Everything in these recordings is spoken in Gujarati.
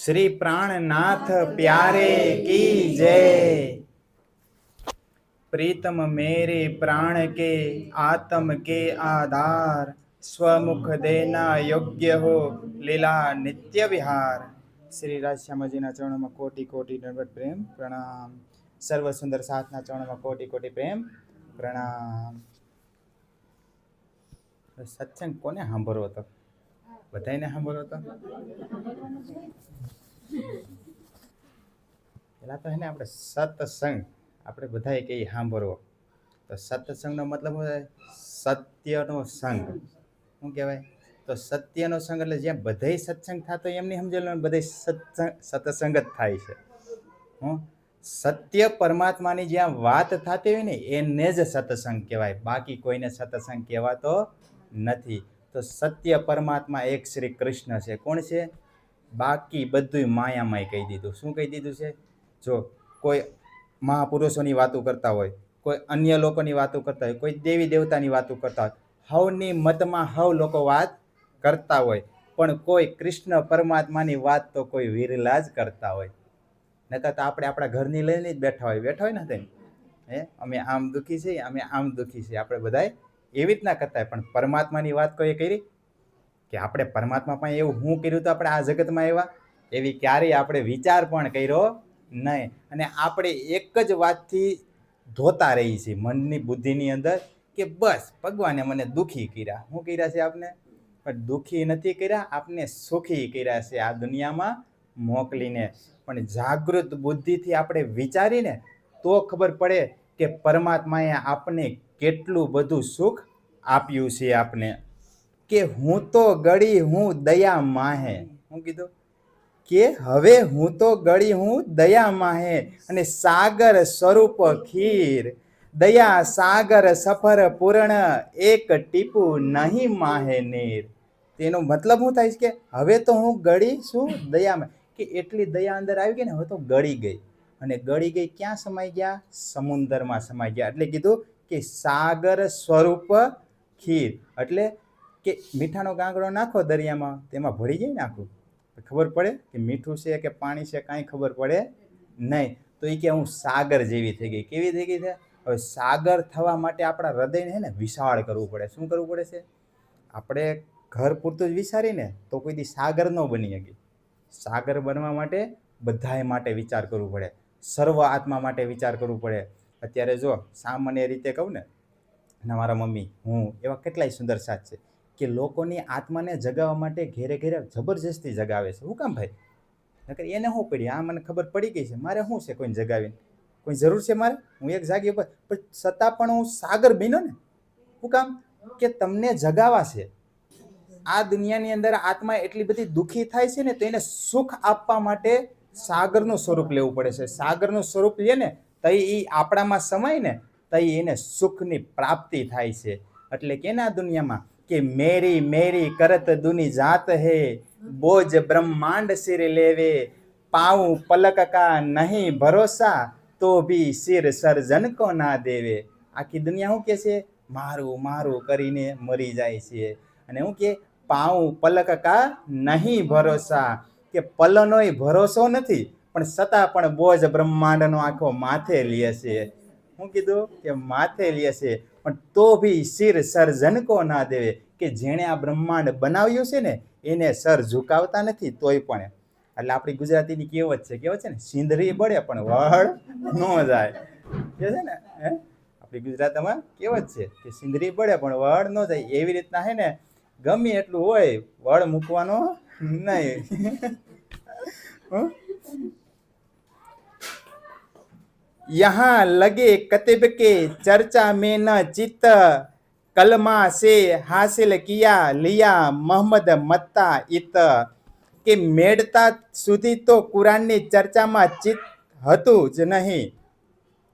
श्री प्राणनाथ प्यारे की जय। प्रीतम मेरे प्राण के आत्म के आधार, स्वमुख देना योग्य हो लीला नित्य विहार। श्री राजश्यामजी ना चरणों में कोटि कोटि दंडवत प्रेम प्रणाम। सर्व सुंदर साथ ना चरणों में कोटि कोटि प्रेम प्रणाम। सत्संग कोने सांभळવો હતો? બધાને સાંભળવો હતો? પેલા તો એને આપણે સત્સંગ આપણે બધાએ કહીએ સાંભળવો. તો સત્સંગનો મતલબ શું થાય? સત્યનો સંગ. શું કહેવાય? તો સત્યનો સંગ એટલે જ્યાં બધાય સત્સંગ થતો એમ નહીં સમજેલું, બધે સત્સંગ જ થાય છે. હું સત્ય પરમાત્માની જ્યાં વાત થતી હોય ને એને જ સત્સંગ કહેવાય, બાકી કોઈને સત્સંગ કહેવાતો નથી. તો સત્ય પરમાત્મા એક શ્રી કૃષ્ણ છે. કોણ છે? બાકી બધું માયામાં કહી દીધું. શું કહી દીધું છે? જો કોઈ મહાપુરુષોની વાતો કરતા હોય, કોઈ અન્ય લોકોની વાતો કરતા હોય, કોઈ દેવી દેવતાની વાતો કરતા હોય, હવની મતમાં હવ લોકો વાત કરતા હોય, પણ કોઈ કૃષ્ણ પરમાત્માની વાત તો કોઈ વિરલા જ કરતા હોય. નકર તો આપણે આપણા ઘરની લઈને જ બેઠા હોય ને તેમ અમે આમ દુઃખી છીએ, અમે આમ દુઃખી છીએ, આપણે બધાય એવી રીતના કરતા હોય. પણ પરમાત્માની વાત કોઈ કરી કે આપણે પરમાત્મા પાસે એવું શું કર્યું તો આપણે આ જગતમાં આવ્યા, એવી ક્યારેય આપણે વિચાર પણ કર્યો નહીં. અને આપણે એક જ વાતથી ધોતા રહી છીએ મનની બુદ્ધિની અંદર કે બસ ભગવાને મને દુઃખી કર્યા. શું કર્યા છે આપને? પણ દુઃખી નથી કર્યા, આપને સુખી કર્યા છે આ દુનિયામાં મોકલીને. પણ જાગૃત બુદ્ધિથી આપણે વિચારીને તો ખબર પડે કે પરમાત્માએ આપને કેટલું બધું સુખ આપ્યું છે આપને. કે હું તો ગળી હું દયા માહે. શું કીધું? કે હવે હું તો ગળી હું દયા માહે અને સાગર સ્વરૂપ ખીર, દયા સાગર સફર પૂર્ણ એક ટીપુ નહીં માહે નીર. તેનો મતલબ શું થાય છે? કે હવે તો હું ગળી છું દયામાં, કે એટલી દયા અંદર આવી ગઈ ને, હવે તો ગળી ગઈ. અને ગળી ગઈ ક્યાં સમાઈ ગયા? સમુદ્રમાં સમાઈ ગયા. એટલે કીધું કે સાગર સ્વરૂપ ખીર. એટલે કે મીઠાનો ગાંગડો નાખો દરિયામાં, તેમાં ભળી જાય ને આખું, ખબર પડે કે મીઠું છે કે પાણી છે, કાંઈ ખબર પડે નહીં. તો એ કે હું સાગર જેવી થઈ ગઈ. કેવી થઈ ગઈ છે? હવે સાગર થવા માટે આપણા હૃદયને ને વિશાળ કરવું પડે. શું કરવું પડે છે? આપણે ઘર પૂરતું જ વિચારીને તો કોઈ દી સાગર ન બની શકે. સાગર બનવા માટે બધાય માટે વિચાર કરવું પડે, સર્વ આત્મા માટે વિચાર કરવું પડે. અત્યારે જો સામાન્ય રીતે કહું ને, મારા મમ્મી, હું, એવા કેટલાય સુંદર સાથ છે કે લોકોની આત્માને જગાવવા માટે ઘેરે ઘેરે જબરજસ્તી જગાવે છે. શું કામ ભાઈ? નકર એને શું પડી? આ મને ખબર પડી ગઈ છે, મારે શું છે કોઈને જગાવીને? કોઈ જરૂર છે મારે? હું એક જાગી ઉપર, પણ છતાં પણ હું સાગર બન્યો ને. શું કામ? કે તમને જગાવા છે. આ દુનિયાની અંદર આત્મા એટલી બધી દુઃખી થાય છે ને, તો એને સુખ આપવા માટે સાગરનું સ્વરૂપ લેવું પડે છે. સાગરનું સ્વરૂપ લે ને તો એ આપણામાં સમાય ને તો એને સુખની પ્રાપ્તિ થાય છે. એટલે કે ના દુનિયામાં કે મેરી મેરી કરત દુની જાત હે, બોજ બ્રહ્માંડ સિર લેવે, પાઉં પલક કા નહીં ભરોસા, તો ભી સિર સર્જન કો ના દેવે. આખી દુનિયા શું કે છે? મારું મારું કરીને મરી જાય છે. અને હું કે પાઉં પલક કા નહીં ભરોસા, કે પલનોય ભરોસો નથી, પણ છતાં પણ બોજ બ્રહ્માંડનો આખો માથે લે છે. શું કીધું? કે માથે લે છે, પણ તો ભી સિર સર્જન કો ના દેવે, કે જેણે આ બ્રહ્માંડ બનાવ્યું છે ને એને સર ઝુકાવતા નથી તોય પણ. એટલે આપણી ગુજરાતીની કહેવત છે ને, સિંધરી બળે પણ વળ ન જાય. કે છે ને આપણી ગુજરાતમાં કહેવત છે કે સિંધરી બળે પણ વળ ન જાય. એવી રીતના હે ને, ગમે એટલું હોય વળ મૂકવાનો નહીં. यहाँ लगे कतिब के चर्चा में न चित्त, कलमा से हासिल किया लिया मोहम्मद मत्ता इत. કે મેળતા સુધી તો કુરાનની ચર્ચામાં ચિત્ત હતું જ નહીં.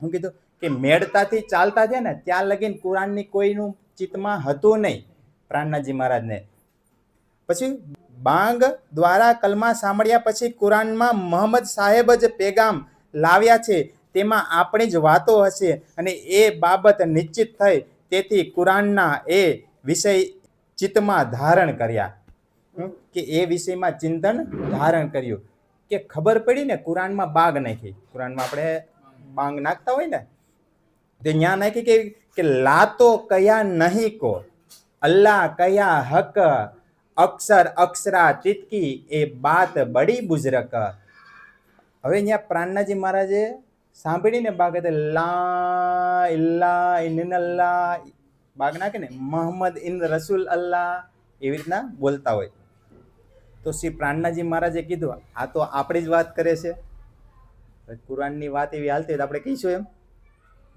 હું કીધું કે મેળતાથી ચાલતા છે ને ત્યાં લગીને કુરાનની કોઈનું ચિત્તમાં હતું નહીં પ્રાણનાથજી મહારાજને. પછી બાંગ દ્વારા કલમા સાંભળ્યા પછી કુરાનમાં મોહમ્મદ સાહેબ જ પેગામ લાવ્યા છે, તેમાં આપણી જ વાતો હશે અને એ બાબત નિશ્ચિત થઈ. તેથી કુરાનના એ વિષય ચિત્તમાં ધારણ કર્યા, કે એ વિષયમાં ચિંતન ધારણ કર્યું. કે ખબર પડી ને કુરાનમાં બાગ નાખી, કુરાનમાં આપણે બાંગ નાખતા હોય ને તે ત્યાં નાખી કે લાતો કયા નહીં કો, અલ્લાહ કયા હક, અક્ષર અક્ષરા તિતકી એ બાત બડી બુઝરક. હવે અહીંયા પ્રાણનાજી મહારાજે સાંભળીને બાગ લા ઇલ્લા ઇન્નલ્લાહ બાગ નાખે ને મોહમ્મદ ઇન રસૂલ અલ્લાહ એવી રીતના બોલતા હોય. તો શ્રી પ્રાણનાજી મહારાજે કીધું આ તો આપણી જ વાત કરે છે. કુરાનની વાત એવી હાલતી હોય તો આપણે કહીશું એમ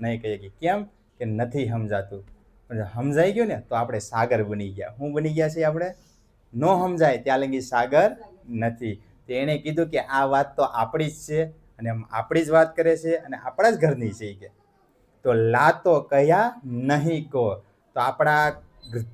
નહીં કહીએ કે કેમ કે નથી સમજાતું. પણ સમજાઈ ગયું ને તો આપણે સાગર બની ગયા. શું બની ગયા છે આપણે? ન સમજાય ત્યાં લગી સાગર નથી. તો એણે કીધું કે આ વાત તો આપણી જ છે અને આપણી જ વાત કરે છે અને આપણા જ ઘરની છે કે તો લાતો કયા નહીં કો. તો આપણા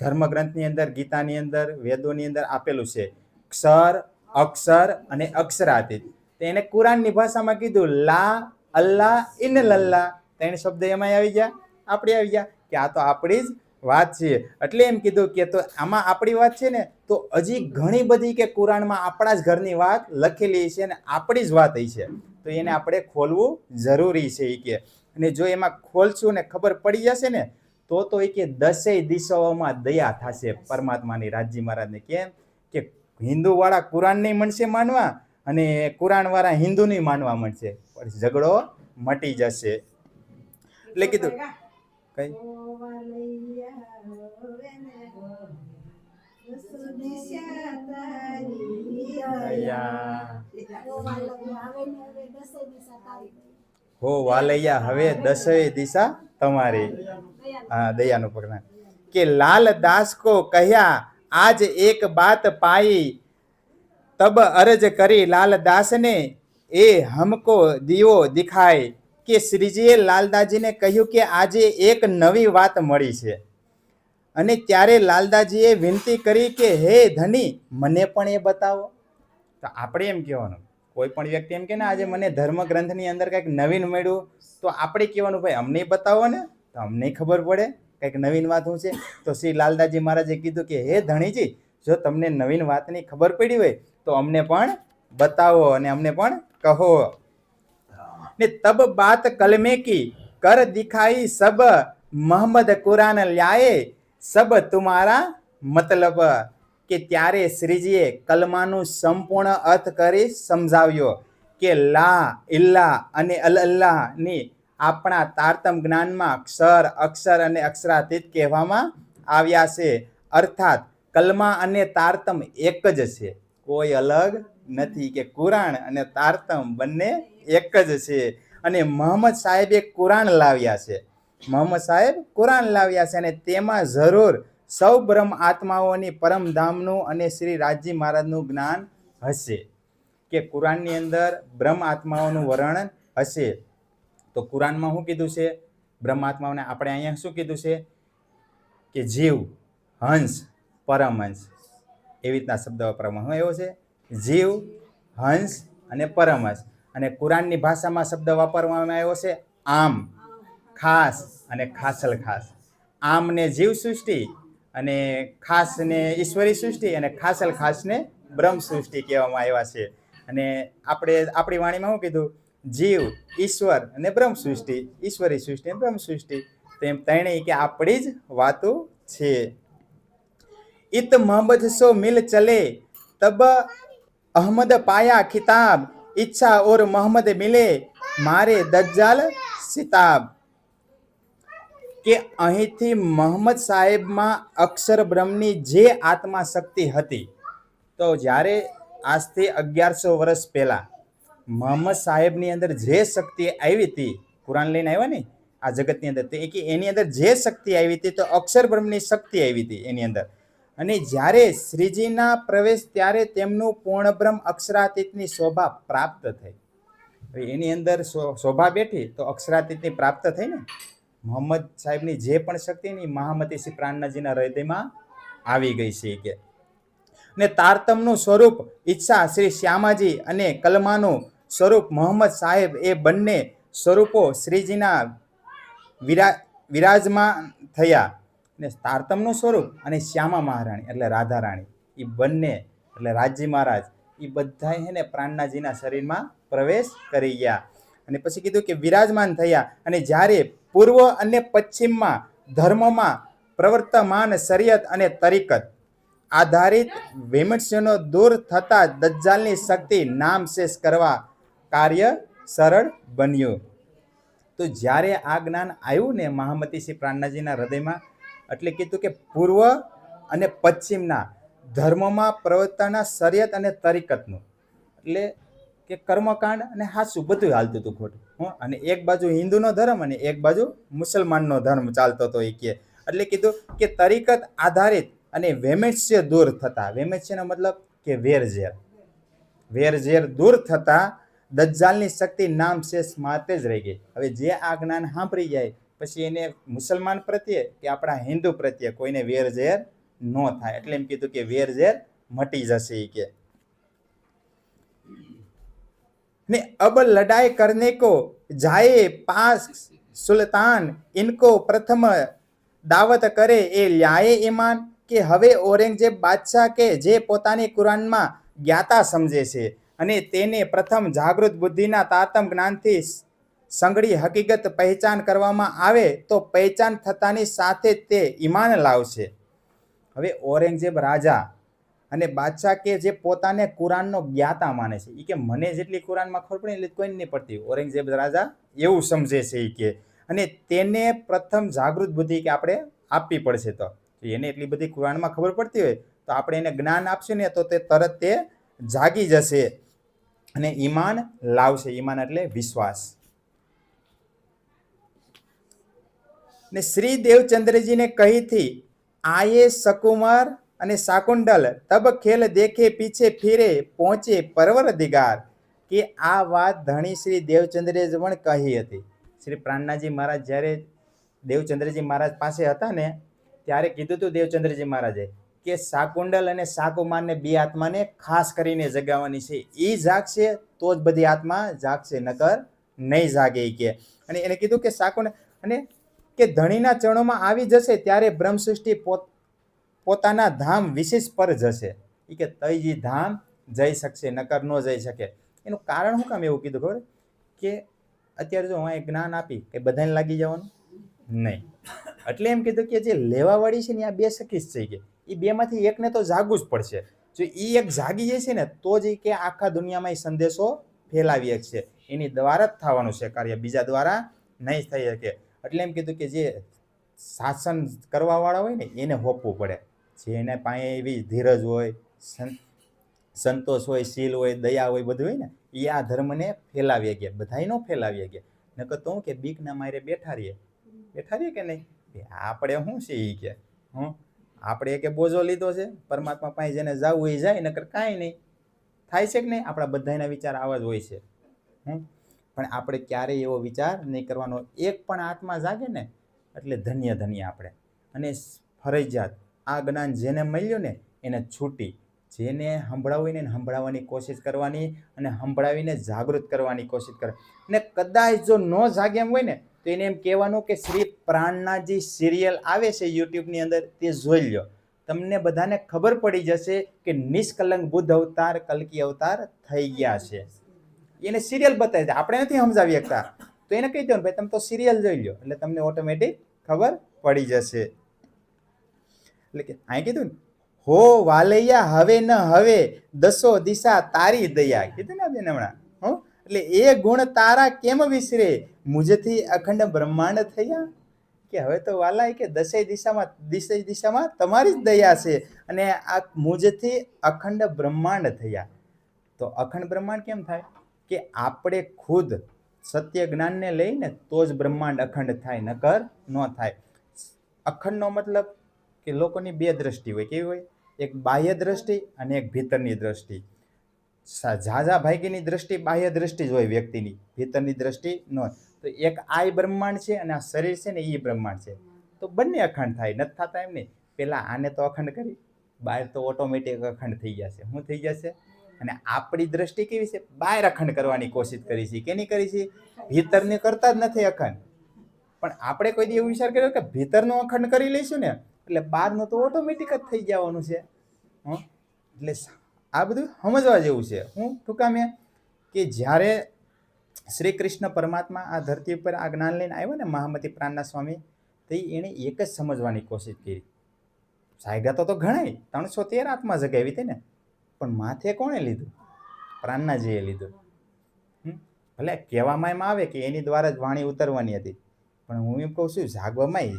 ધર્મગ્રંથની અંદર, ગીતાની અંદર, વેદોની અંદર આપેલું છે ક્ષર અક્ષર અને અક્ષરાતીત. તો એને કુરાનની ભાષામાં કીધું લા અલ્લાહ ઇન લલ્લાહ. ત્રણ શબ્દ એમાં આવી ગયા, આપણે આવી ગયા કે આ તો આપણી જ વાત છે. એટલે એમ કીધું કે તો આમાં આપણી વાત છે ને તો હજી ઘણી બધી કે કુરાનમાં આપણા જ ઘરની વાત લખેલી છે અને આપણી જ વાત છે. તો એને આપણે ખોલવું જરૂરી છે એ કે. અને જો એમાં ખોલશું ને ખબર પડી જશે ને તો એ કે 10 દિશાઓમાં દયા થશે પરમાત્માની. રાજજી મહારાજને કેમ કે હિન્દુ વાળા કુરાન નહીં મળશે માનવા અને કુરાન વાળા હિન્દુ નહીં માનવા મળશે, પછી ઝઘડો મટી જશે. એટલે કીધું કઈ હો વાલૈયા હવે 10 દિશા તમારી. હા, દયાનું પગના કે લાલ દાસ કો કહ્યા આજ એક બાત પાઈ, તબ અરજ કરી લાલ દાસ ને એ હમકો દિયો દિખાય. કે શ્રીજીએ લાલદાસજીને કહ્યું કે આજે એક નવી વાત મળી છે. અને ત્યારે લાલદાસજીએ વિનંતી કરી કે હે ધની મને પણ એ બતાવો. તો આપણે એમ કહેવાનું, કોઈ પણ વ્યક્તિ એમ કે ને આજે મને ધર્મગ્રંથની અંદર કંઈક નવીન મળ્યું તો આપણે કહેવાનું ભાઈ અમને બતાવો ને, તો અમને ખબર પડે કંઈક નવીન વાત શું છે. તો શ્રી લાલદાસજી મહારાજે કીધું કે હે ધણીજી જો તમને નવીન વાતની ખબર પડી હોય તો અમને પણ બતાવો અને અમને પણ કહો. ને તબ બાત કલમે કી કર દિખાઈ સબ, મોહમ્મદ કુરાન લ્યાએ સબ તુમારા મતલબ. કે ત્યારે શ્રીજીએ કલમાનું સંપૂર્ણ અર્થ કરી સમજાવ્યો કે લા ઇલ્લા અને અલ્લાહ ની આપણા તારતમ જ્ઞાનમાં ક્ષર અક્ષર અને અક્ષરાતીત કહેવામાં આવ્યા છે. અર્થાત કલમા અને તારતમ એક જ છે, કોઈ અલગ નથી. કે કુરાન અને તારતમ બંને એક જ છે. અને મોહમ્મદ સાહેબે કુરાન લાવ્યા છે, મોહમ્મદ સાહેબ કુરાન લાવ્યા છે અને તેમાં જરૂર સૌ બ્રહ્મ આત્માઓની પરમધામનું અને શ્રી રાજજી મહારાજનું જ્ઞાન હશે. કે કુરાનની અંદર બ્રહ્મ આત્માઓનું વર્ણન હશે. તો કુરાનમાં શું કીધું છે? બ્રહ્મ આત્માઓને આપણે અહીંયા શું કીધું છે કે જીવ, હંસ, પરમહંસ. એવી રીતના શબ્દ વાપરવામાં શું એવો છે? જીવ, હંસ અને પરમહંસ. અને કુરાનની ભાષામાં શબ્દ વાપરવામાં આવ્યો છે આમ, ખાસ અને ખાસલ ખાસ. આમને જીવ સૃષ્ટિ અને ખાસને ઈશ્વરી સૃષ્ટિ અને ખાસલ ખાસને બ્રહ્મ સૃષ્ટિ કહેવામાં આવ્યા છે. અને આપણે આપણી વાણીમાં શું કીધું? જીવ, ઈશ્વર અને બ્રહ્મ સૃષ્ટિ, ઈશ્વરી સૃષ્ટિ અને બ્રહ્મ સૃષ્ટિ. તેમ ત્રણેય કે આપણી જ વાતો છે. इत मोहम्मद सो मिल चले तब अहमद पाया खिताब, ઈચ્છા ઓર મોહમ્મદ મિલે મારે દજ્જાલ સિતાબ. કે અહીંથી મોહમ્મદ સાહેબમાં અક્ષર બ્રહ્મની જે આત્મા શક્તિ હતી, તો જ્યારે આજથી 1100 વર્ષ પહેલા મોહમ્મદ સાહેબની અંદર જે શક્તિ આવી હતી, કુરાન લઈને આવ્યા ને આ જગતની અંદર, તો એની અંદર જે શક્તિ આવી હતી તો અક્ષર બ્રહ્મની શક્તિ આવી હતી એની અંદર. અને જ્યારે શ્રીજીના પ્રવેશ ત્યારે તેમનું પૂર્ણબ્રહ્મ અક્ષરાતીતની શોભા પ્રાપ્ત થઈ. એની અંદર શોભા બેઠી તો અક્ષરાતીતની પ્રાપ્ત થઈ ને. મોહમ્મદ સાહેબની જે પણ શક્તિ ની મહામતી શ્રી પ્રાણનાથજીના હૃદયમાં આવી ગઈ છે કે. ને તારતમનું સ્વરૂપ ઈચ્છા શ્રી શ્યામાજી અને કલમાનું સ્વરૂપ મોહમ્મદ સાહેબ, એ બંને સ્વરૂપો શ્રીજીના વિરાજમાન થયા. ને તારતમનું સ્વરૂપ અને શ્યામા મહારાણી એટલે રાધા રાણી, એ બંને એટલે રાજજી મહારાજ એ બધા હે ને પ્રાણનાજીના શરીરમાં પ્રવેશ કરી ગયા. અને પછી કીધું કે વિરાજમાન થયા. અને જ્યારે પૂર્વ અને પશ્ચિમમાં ધર્મમાં પ્રવર્તમાન શરિયત અને તરીકત આધારિત વિમર્શનો દૂર થતા દજ્જાલની શક્તિ નામ શેષ કરવા કાર્ય સરળ બન્યું. તો જ્યારે આ જ્ઞાન આવ્યું ને મહામતી શ્રી પ્રાણનાજીના હૃદયમાં, એટલે કીધું કે પૂર્વ અને પશ્ચિમના ધર્મમાં પ્રવર્તના શરિયત અને તરીકતનું, એટલે કે કર્મકાંડ અને હાસું બધું હાલતું હતું ખોટું. અને એક બાજુ હિન્દુનો ધર્મ અને એક બાજુ મુસલમાનનો ધર્મ ચાલતો હતો એ કે. એટલે કીધું કે તરીકત આધારિત અને વૈમનસ્ય દૂર થતા, વૈમનસ્યનો મતલબ કે વેરઝેર, વેરઝેર દૂર થતા દજ્જાલની શક્તિ નામ શેષ માટે જ રહી ગઈ. હવે જે આ જ્ઞાન સાંભળી જાય પછી એને મુસલમાન પ્રત્યે કે આપણા હિન્દુ પ્રત્યે કોઈને વેરઝેર ન થાય. એટલે એમ કીધું કે વેરઝેર મટી જશે એ કે. ने अब लड़ाई करने को जाए पास सुल्तान इनको प्रथम दावत करे ए ल्याए ईमान કે હવે ઔરંગઝેબ બાદશાહ કે જે પોતાની કુરાનમાં જ્ઞાતા સમજે છે અને તેને પ્રથમ જાગૃત બુદ્ધિના તારતમ જ્ઞાનથી સંગળી હકીકત પહેચાન કરવામાં આવે તો પહેચાન થતાની સાથે તે ઈમાન લાવશે. હવે ઔરંગઝેબ રાજા અને બાદશાહ કે જે પોતાને કુરાનનો જ્ઞાતા માને છે, એ કે મને જેટલી કુરાનમાં ખબર પડે એટલે કોઈને નહીં પડતી, ઔરંગઝેબ રાજા એવું સમજે છે એ કે. અને તેને પ્રથમ જાગૃત બુદ્ધિ કે આપણે આપવી પડશે. તો એને એટલી બધી કુરાનમાં ખબર પડતી હોય તો આપણે એને જ્ઞાન આપશું ને તો તે તરત તે જાગી જશે અને ઈમાન લાવશે. ઈમાન એટલે વિશ્વાસ. ને શ્રી દેવચંદ્રજીને કહી થી આયે સકુમાર અને શાકુંડલ તબ ખેલ દેખે પીછે ફીરે પહોંચે પરવરદિગાર, કે આ વાત ધણી શ્રી દેવચંદ્રે પણ કહી હતી. શ્રી પ્રાણનાજી મહારાજ જ્યારે દેવચંદ્રજી મહારાજ પાસે હતા ને ત્યારે કીધું હતું દેવચંદ્રજી મહારાજે કે શાકુંડલ અને શાકુમારને બે આત્માને ખાસ કરીને જગાવવાની છે. એ જાગશે તો જ બધી આત્મા જાગશે, નકર નહીં જાગે એ કે. અને એને કીધું કે શાકુંડલ અને કે ધણીના ચરણોમાં આવી જશે ત્યારે બ્રહ્મ સૃષ્ટિ પોતાના ધામ વિશેષ પર જશે. એ કે તૈજી ધામ જઈ શકશે, નકર ન જઈ શકે. એનું કારણ શું કામ એવું કીધું ખબર? કે અત્યારે જો હું જ્ઞાન આપી કે બધાને લાગી જવાનું નહીં. એટલે એમ કીધું કે જે લેવાવાળી છે ને આ બે સખી જ થઈ ગઈ, એ બેમાંથી એકને તો જાગવું જ પડશે. જો એ એક જાગી જાય છે ને તો જ એ કે આખા દુનિયામાં એ સંદેશો ફેલાવી શકશે. એની દ્વારા જ થવાનું છે કાર્ય, બીજા દ્વારા નહીં થઈ શકે. એટલે એમ કીધું કે જે શાસન કરવાવાળા હોય ને એને હોપવું પડે. જેને પાસે એવી ધીરજ હોય, સંતોષ હોય, શીલ હોય, દયા હોય, બધું હોય ને એ આ ધર્મને ફેલાવી ગયા. બધા ન ફેલાવી ગયા. નકર તો હું કે બીકના મારે બેઠા રહીએ કે નહીં, આપણે શું છે એ કે આપણે કે બોજો લીધો છે પરમાત્મા પાસે જેને જવું એ જાય, નકર કાંઈ નહીં થાય છે કે નહીં. આપણા બધાના વિચાર આવા જ હોય છે. પણ આપણે ક્યારેય એવો વિચાર નહીં કરવાનો. એક પણ આત્મા જાગે ને એટલે ધન્ય ધન્ય આપણે. અને ફરજિયાત આ જ્ઞાન જેને મળ્યું ને એને છૂટી, જેને સંભળાવું ને સંભળાવવાની કોશિશ કરવાની અને સંભળાવીને જાગૃત કરવાની કોશિશ કરે. અને કદાચ જો ન જાગે એમ હોય ને તો એને એમ કહેવાનું કે શ્રી પ્રાણનાજી સિરિયલ આવે છે યુટ્યુબની અંદર, તે જોઈ લો. તમને બધાને ખબર પડી જશે કે નિષ્કલંક બુદ્ધ અવતાર કલ્કી અવતાર થઈ ગયા છે. એને સિરિયલ બતાવી દે, આપણે નથી સમજાવી શકતા તો એને કહી દો ને ભાઈ તમે તો સિરિયલ જોઈ લો, એટલે તમને ઓટોમેટિક ખબર પડી જશે. એટલે કે અહીં કીધું ને હો વાલૈયા હવે ન હવે દસો દિશા તારી દયા, કીધું ને બેન હમણાં. એટલે એ ગુણ તારા કેમ વિસરે મુજથી અખંડ બ્રહ્માંડ થયા, કે હવે તો વાલા કે દસેય દિશામાં તમારી જ દયા છે અને આ મુજથી અખંડ બ્રહ્માંડ થયા. તો અખંડ બ્રહ્માંડ કેમ થાય? કે આપણે ખુદ સત્ય જ્ઞાનને લઈને તો જ બ્રહ્માંડ અખંડ થાય, નકર ન થાય. અખંડનો મતલબ કે લોકોની બે દ્રષ્ટિ હોય. કેવી હોય? એક બાહ્ય દ્રષ્ટિ અને એક ભીતરની દ્રષ્ટિ. ઝાઝા ભાગીની દ્રષ્ટિ બાહ્ય દ્રષ્ટિ જ હોય વ્યક્તિની, ભીતરની દ્રષ્ટિ ન હોય. તો એક આ બ્રહ્માંડ છે અને આ શરીર છે ને એ બ્રહ્માંડ છે. તો બંને અખંડ થાય, નથી થતા એમ નહીં. પેલા આને તો અખંડ કરી, બહાર તો ઓટોમેટિક અખંડ થઈ જશે. શું થઈ જશે? અને આપણી દ્રષ્ટિ કેવી છે? બહાર અખંડ કરવાની કોશિશ કરી છે. કેની કરી છે? ભીતરની કરતા જ નથી અખંડ. પણ આપણે કોઈ દી એવો વિચાર કર્યો કે ભીતરનો અખંડ કરી લઈશું ને એટલે બહારનું તો ઓટોમેટિક જ થઈ જવાનું છે. એટલે આ બધું સમજવા જેવું છે. હું શું કામ કે જ્યારે શ્રી કૃષ્ણ પરમાત્મા આ ધરતી ઉપર આ જ્ઞાન લઈને આવ્યો ને મહામતી પ્રાણના સ્વામી, તો એણે એક જ સમજવાની કોશિશ કરી. જાગ્યા તો ઘણાય 313 આત્મા જગાવી હતી ને, પણ માથે કોણે લીધું? પ્રાણનાજીએ લીધું. ભલે કહેવામાં એમાં આવે કે એની દ્વારા જ વાણી ઉતરવાની હતી, પણ હું એમ કહું છું જાગવામાં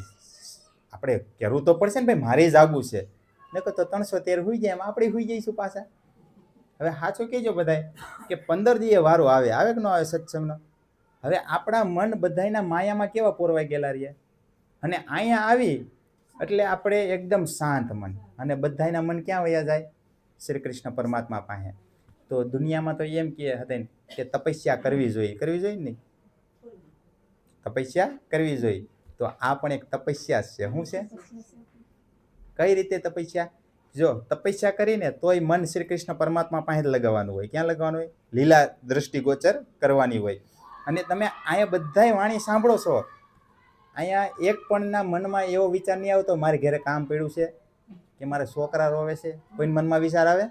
આપણે કરવું તો પડશે ને ભાઈ, મારે જાગવું છે. ને તો 313 હુઈ જાય, એમ આપણે હુઈ જઈશું પાછા. હવે સાચું કહેજો બધાય કે 15 દીએ વારો આવે કે ન આવે સત્સંગનો. હવે આપણા મન બધાયના માયામાં કેવા પોરવાઈ ગયેલા રહીએ, અને અહીંયા આવી એટલે આપણે એકદમ શાંત મન, અને બધાયના મન ક્યાં વયા જાય? શ્રી કૃષ્ણ પરમાત્મા પાસે. તો દુનિયામાં તો એમ કહે હતા કે તપસ્યા કરવી જોઈએ ને, તપસ્યા કરવી જોઈએ. તો આ પણ એક તપસ્યા છે. શું છે? કઈ રીતે તપસ્યા? જો તપસ્યા કરીને તોય મન શ્રી કૃષ્ણ પરમાત્મા પાસે જ લગાવવાનું હોય. ક્યાં લગાવવાનું હોય? લીલા દ્રષ્ટિગોચર કરવાની હોય. અને તમે અહીંયા બધાય વાણી સાંભળો છો, અહીંયા એક પણના મનમાં એવો વિચાર નહીં આવતો મારે ઘરે કામ પડ્યું છે, કે મારે છોકરા રોવે છે? કોઈ મનમાં વિચાર આવે?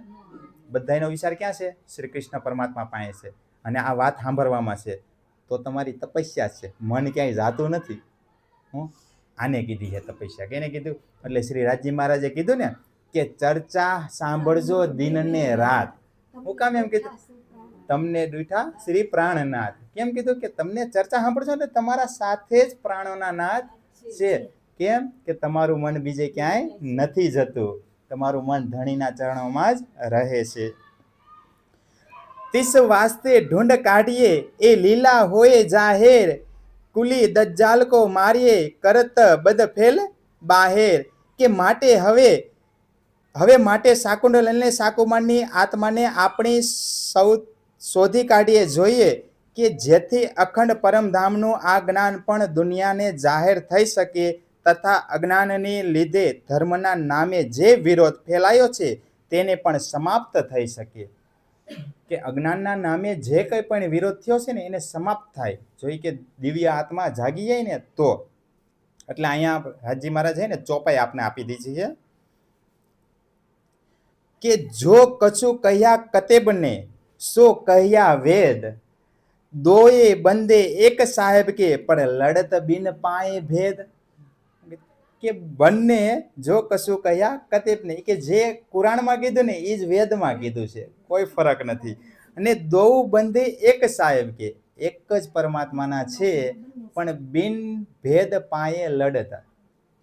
બધાનો વિચાર ક્યાં છે? શ્રી કૃષ્ણ પરમાત્મા પાસે છે, અને આ વાત સાંભળવામાં છે. તો તમારી તપસ્યા છે, મન ક્યાંય જાતું નથી. હું આને કીધી છે તપસ્યા. કેને કીધું? એટલે શ્રી રાજજી મહારાજે કીધું ને કે ચર્ચા સાંભળજો દિન ને રાત. હું કામ એમ કીધું? તમને દુઠા શ્રી પ્રાણનાથ. કેમ કીધું? કે તમને ચર્ચા સાંભળજો ને તમારા સાથે જ પ્રાણોના નાથ છે. કેમ? કે તમારું મન બીજે ક્યાંય નથી જતું, તમારું મન ધણીના ચરણોમાં જ રહે છે. તિસ વાસ્તે ઢૂંઢ કાઢીએ એ લીલા હોય જાહેર, કુલી દજ્જાલ કો મારીએ કરત બદ ફેલ બાહેર. કે માટે હવે માટે શાકુંડલ અને શાકુમારની આત્માને આપણી શોધી કાઢીએ જોઈએ, કે જેથી અખંડ પરમધામનું આ જ્ઞાન પણ દુનિયાને જાહેર થઈ શકે, તથા અજ્ઞાનની લીધે ધર્મના નામે જે વિરોધ ફેલાયો છે તેને પણ સમાપ્ત થઈ શકે. કે અજ્ઞાનના નામે જે કંઈ પણ વિરોધ થયો છે ને એને સમાપ્ત થાય જોઈએ, કે દિવ્ય આત્મા જાગી જાય ને તો. એટલે અહીંયા રાજજી મહારાજ છે ને ચોપાઈ આપને આપી દીધી છે કે જો કછું કહ્યા કતેબને સો કહ્યા વેદ, દોએ બંદે એક સાહેબ કે પણ લડત બિન પાએ ભેદ. કે બંને જો કશું કહ્યા કતેબ નહીં, કે જે કુરાણમાં કીધું ને એ જ વેદમાં કીધું છે, કોઈ ફરક નથી. અને દો બંદે એક સાહેબ કે એક જ પરમાત્માના છે, પણ બિન ભેદ પાયે લડતા.